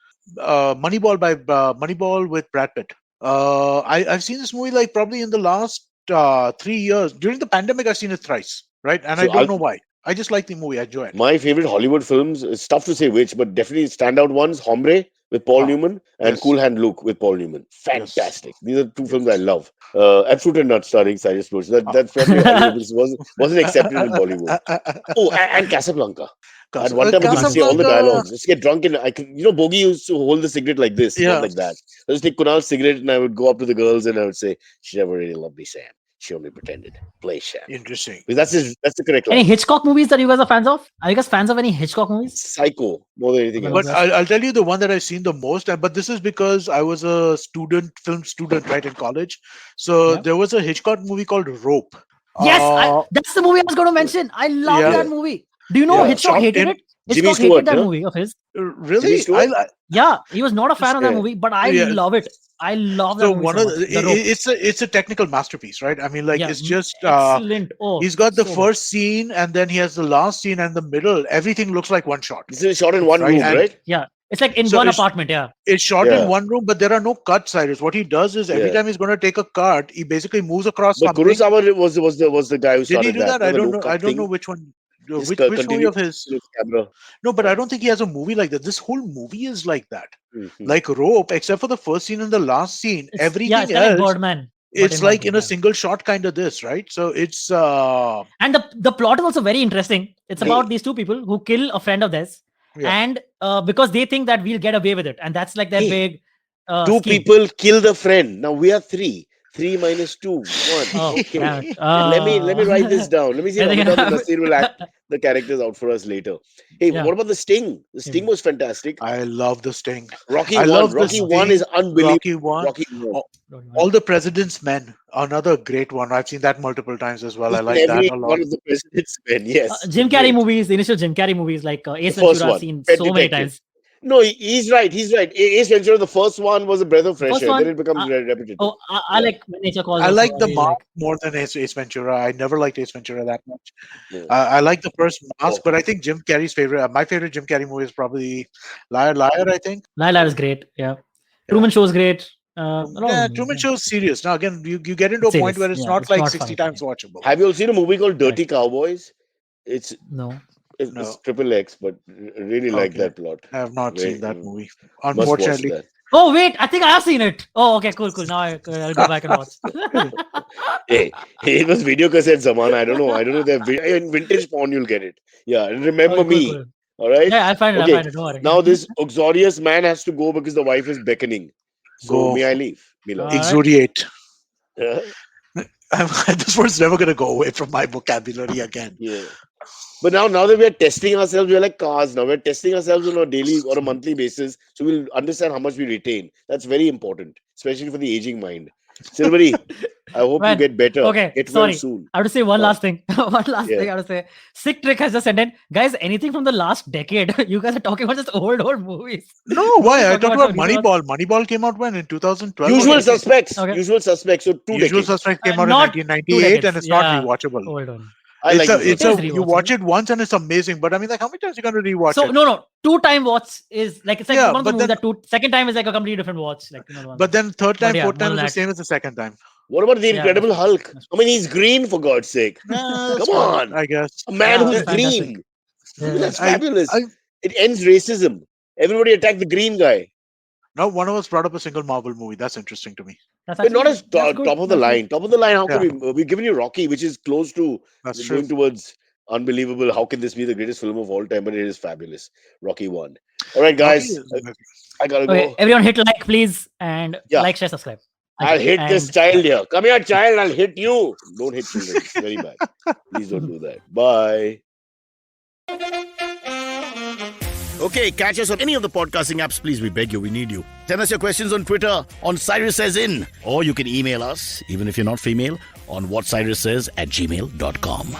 Moneyball with Brad Pitt. I've seen this movie like probably in the last 3 years. During the pandemic, I've seen it thrice, right? And I So don't know why. I just like the movie. I enjoy it. my favorite Hollywood films, it's tough to say which, but definitely standout ones: Hombre with Paul Ah, Newman and yes, Cool Hand Luke with Paul Newman. yes, Fantastic. These are two films I yes. love. And Fruit and Nuts starring Cyrus. Ah. That's probably Hollywood, which wasn't accepted in Bollywood. Oh, and Casablanca. At one time, I used to say Casablanca. all the Casablanca. dialogues. Just get drunk and Bogey used to hold the cigarette like this, not Yeah. like that. I just take Kunal's cigarette and I would go up to the girls and I would say, "She never really loved me, Sam. She only pretended. Play Sam." Interesting. Because that's the correct Any line. Hitchcock movies that you guys are fans of? Are you guys fans of any Hitchcock movies? Psycho more than anything Okay, go But else. ahead. I'll tell you the one that I've seen the most, but this is because I was a film student, right, in college. So Yeah. there was a Hitchcock movie called Rope. Yes, Uh, that's the movie I was going to mention. I love yeah, that Yeah, movie. Do you know yeah. yeah. Hitchcock Shot hated in it? Jimmy Hitchcock hated Stewart, that no? movie of his. Really? Jimmy Stewart? Yeah, he was not a fan of that Yeah. movie, but I Yeah. love it. I love that So movie one so of much. The Rope. it's a technical masterpiece, right? I mean, like Yeah, it's just excellent. Oh, he's got the so good. first scene and then he has the last scene and the middle. Everything looks like one shot. This is shot in one Right. room, And- right? Yeah, it's like in So one it's- apartment. Yeah, It's shot Yeah. in one room, but there are no cuts, Cyrus. What he does is every Yeah. time he's going to take a cut, he basically moves across But something. Kurosawa was the guy who Did he started do that? No, I the don't no know. cut I don't thing. know which one. Just Which movie continue of his? with camera. No, but I don't think he has a movie like that. This whole movie is like that. Mhm. Like Rope, except for the first scene and the last scene, it's everything kind of like else, Birdman. but it's one like thing, in a yeah. single shot kind of this, right? So it's And the plot is also very interesting. It's Hey. about these two people who kill a friend of theirs, Yeah. and because they think that we'll get away with it, and that's like their Hey, big Two scheme. people killed a friend. Now we are three. 3 minus 2, 1. Oh, Okay. damn it. Let me write this down. Let me see if I think Amitabh and I'm- Nasir will act the characters out for us later. Hey, Yeah. what about the Sting? The Sting was fantastic. I love the Sting. Rocky I 1. love the Rocky 1 is Sting, unbelievable. Rocky One, Rocky 1. All the President's Men, another great one. I've seen that multiple times as well. I like Every that a lot. one of the president's men. Yes. Jim Carrey Great. movies, the initial Jim Carrey movies, like Ace The first Ventura, I've one, seen Pet so many Detective. times. No, he's right. He's right. Ace Ventura, the first one was a breath of fresh First air. one, Then it becomes repetitive. Oh, I like When Nature Calls. I also. like the really Mask more than Ace Ventura. I never liked Ace Ventura that much. Yeah. I like the first Mask, Oh. but I think Jim Carrey's favorite, my favorite Jim Carrey movie is probably Liar Liar. I think. Lila is great. Yeah. Truman Show is great. A lot of Yeah, movies, Truman yeah. Show is serious. Now again, you get into a It's point serious, where it's yeah, not it's like not 60 funny, times yeah. watchable. Have you all seen a movie called Dirty Cowboys? It's No. it's triple X, but really like Okay. that plot. I have not Very- seen that movie. Must watch Unfortunately, that. Oh wait, I think I have seen it. Oh, okay, cool. Now I'll go back and watch. Hey, it was video cassette Zamana. I don't know. In vintage porn, you'll get it. Yeah, and remember Okay, me. cool. All right. Yeah, I'll find it. Okay, I'll find it. Don't worry. Now this uxorious man has to go because the wife is beckoning. So Go. may I leave? Mila? Alright. exfoliate. Yeah. This word's never going to go away from my vocabulary again. Yeah. But now that we are testing ourselves, we're like cars now. We're testing ourselves on a daily or a monthly basis. So we'll understand how much we retain. That's very important, especially for the aging mind. Silverie, I hope you Man, get better. okay, Get well sorry. soon. I have to say one Wow. last thing. One last Yeah. thing I have to say. Sick Trick has just sent in. Guys, anything from the last decade? You guys are talking about just old movies. No, why? I Talking talked about about some Moneyball. Moneyball came out when? In 2012? Usual Okay. suspects. Okay. Usual suspects. So 2 Usual decades. Suspect came out in Not 2 1998 and decades. it's not Yeah. rewatchable. Hold on. I like Usual It is you rewatchable. watch it once and it's amazing, but I mean, like, how many times are you going to rewatch So it? no, 2-time watch is like it's like Yeah, one of the but movies then- that second time is like a completely different watch. Like the one. But then third time, But yeah, fourth time more is than the that. same as the second time. What about the Yeah, Incredible that's Hulk? I mean, he's green for God's sake. That's Come fine, on. I guess. A man Yeah, who's it's fantastic. green. Yeah. That's I- fabulous. I- It ends racism. Everybody attack the green guy. No, one of us brought up a single Marvel movie. That's interesting to me. That's But not actually- as that's good. top of the That's good. line. Top of the line, how can we've given you Rocky, which is close to That's true. going towards unbelievable. How can this be the greatest film of all time? But it is fabulous. Rocky 1. All right, guys. Rocky is- I gotta Okay, go. everyone hit like, please, and Yeah. like, share, subscribe. Thank I'll you. hit this And- child here. Come here, child. I'll hit you. Don't hit children. It's very bad. Please don't do that. Bye. Okay, catch us on any of the podcasting apps. Please, we beg you, we need you. Send us your questions on Twitter on Cyrus Says In. Or you can email us, even if you're not female, on whatcyrussays@gmail.com.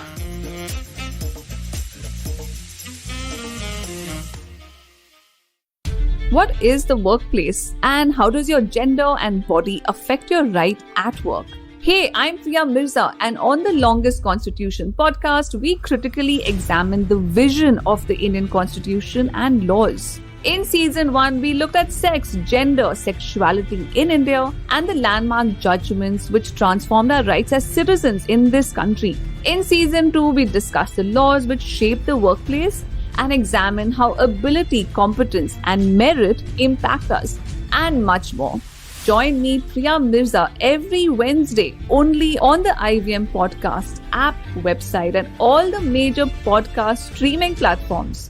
What is the workplace and how does your gender and body affect your right at work? Hey, I'm Priya Mirza, and on the Longest Constitution podcast, we critically examine the vision of the Indian Constitution and laws. In season 1, we looked at sex, gender, sexuality in India, and the landmark judgments which transformed our rights as citizens in this country. In season 2, we discussed the laws which shape the workplace and examine how ability, competence, and merit impact us, and much more. Join me, Priya Mirza, every Wednesday only on the IVM Podcast app, website, and all the major podcast streaming platforms.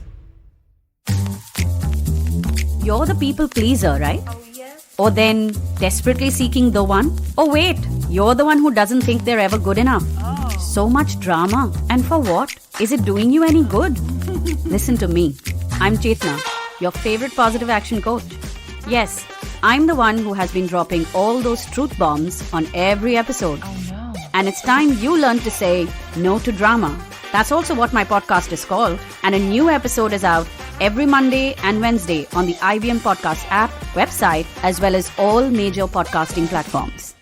You're the people pleaser, right? Or then desperately seeking the one? Or wait, you're the one who doesn't think they're ever good enough. So much drama. And for what? Is it doing you any good? Listen to me. I'm Chetna, your favorite positive action coach. Yes, I'm the one who has been dropping all those truth bombs on every episode. And it's time you learn to say no to drama That's also what my podcast is called. And a new episode is out every Monday and Wednesday on the IVM Podcast app, website, as well as all major podcasting platforms.